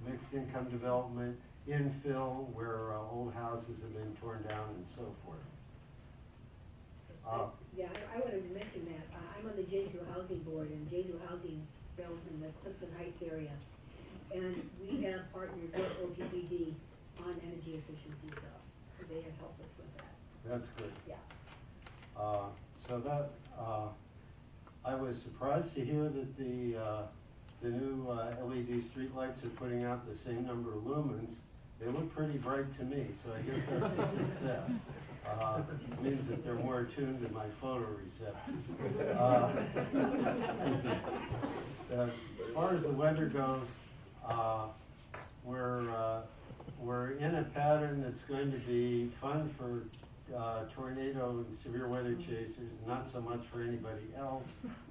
mixed income development, infill where old houses have been torn down, and so forth. Yeah, I wanted to mention that. I'm on the Jesu Housing Board, and Jesu Housing builds in the Clifton Heights area. And we have partnered with OPPD on energy efficiency stuff, so they have helped us with that. That's good. Yeah. So that, I was surprised to hear that the new LED streetlights are putting out the same number of lumens. They look pretty bright to me, so I guess that's a success. It means that they're more attuned to my photoreceptors. As far as the weather goes, we're in a pattern that's going to be fun for tornado and severe weather chasers, not so much for anybody else.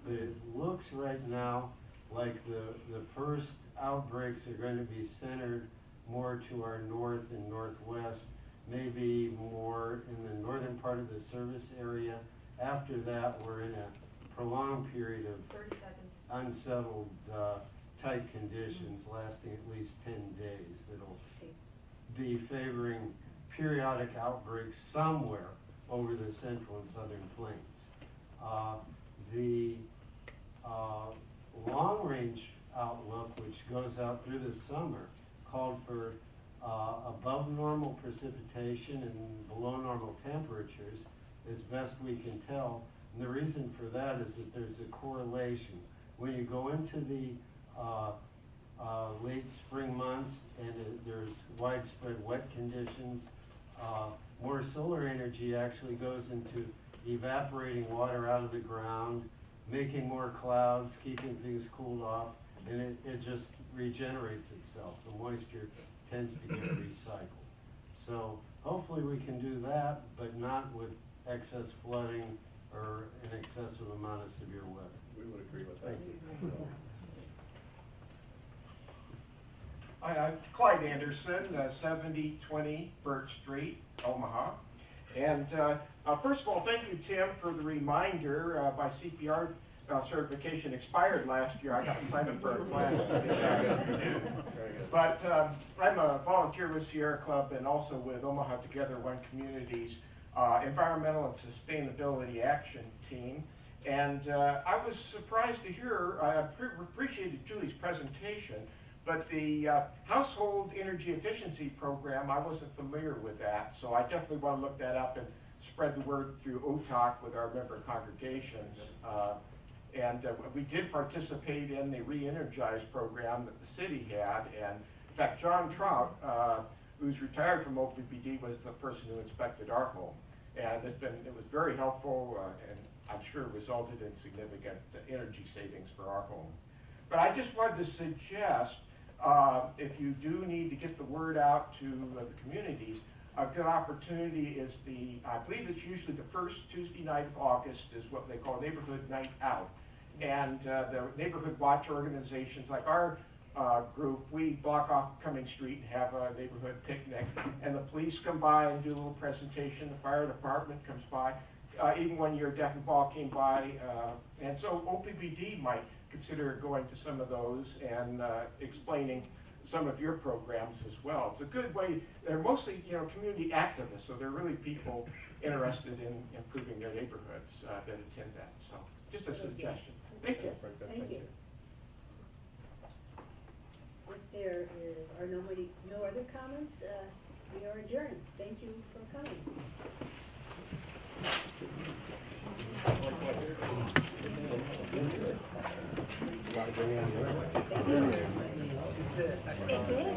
But it looks right now like the first outbreaks are going to be centered more to our north and northwest, maybe more in the northern part of the service area. After that, we're in a prolonged period of 30 seconds. Unsettled tight conditions lasting at least 10 days that'll be favoring periodic outbreaks somewhere over the central and southern plains. The long-range outlook, which goes out through the summer, called for above normal precipitation and below normal temperatures, as best we can tell. And the reason for that is that there's a correlation. When you go into the late spring months and there's widespread wet conditions, more solar energy actually goes into evaporating water out of the ground, making more clouds, keeping things cooled off, and it just regenerates itself. The moisture tends to get recycled. So hopefully we can do that, but not with excess flooding or an excessive amount of severe weather. We would agree with that. Thank you. Hi, I'm Clyde Anderson, 7020 Birch Street, Omaha. And first of all, thank you, Tim, for the reminder. My CPR certification expired last year. I got to sign up for a class. But I'm a volunteer with Sierra Club and also with Omaha Together One Communities Environmental and Sustainability Action Team. And I was surprised to hear, I appreciated Julie's presentation, but the Household Energy Efficiency Program, I wasn't familiar with that. So I definitely want to look that up and spread the word through OTOC with our member congregations. And we did participate in the Re-Energize program that the city had. And in fact, John Trout, who's retired from OPPD, was the person who inspected our home. And it was very helpful, and I'm sure resulted in significant energy savings for our home. But I just wanted to suggest, if you do need to get the word out to the communities, a good opportunity is I believe it's usually the first Tuesday night of August is what they call Neighborhood Night Out. And the neighborhood watch organizations like our group, we block off Cumming Street and have a neighborhood picnic. And the police come by and do a little presentation. The fire department comes by, even when your deaf and ball came by. And so OPPD might consider going to some of those and explaining some of your programs as well. It's a good way. They're mostly, community activists, so they're really people interested in improving their neighborhoods that attend that. So just a suggestion. Thank you. Thank you. If there are no other comments, we are adjourned. Thank you for coming. You want to bring in the other one? Thank you.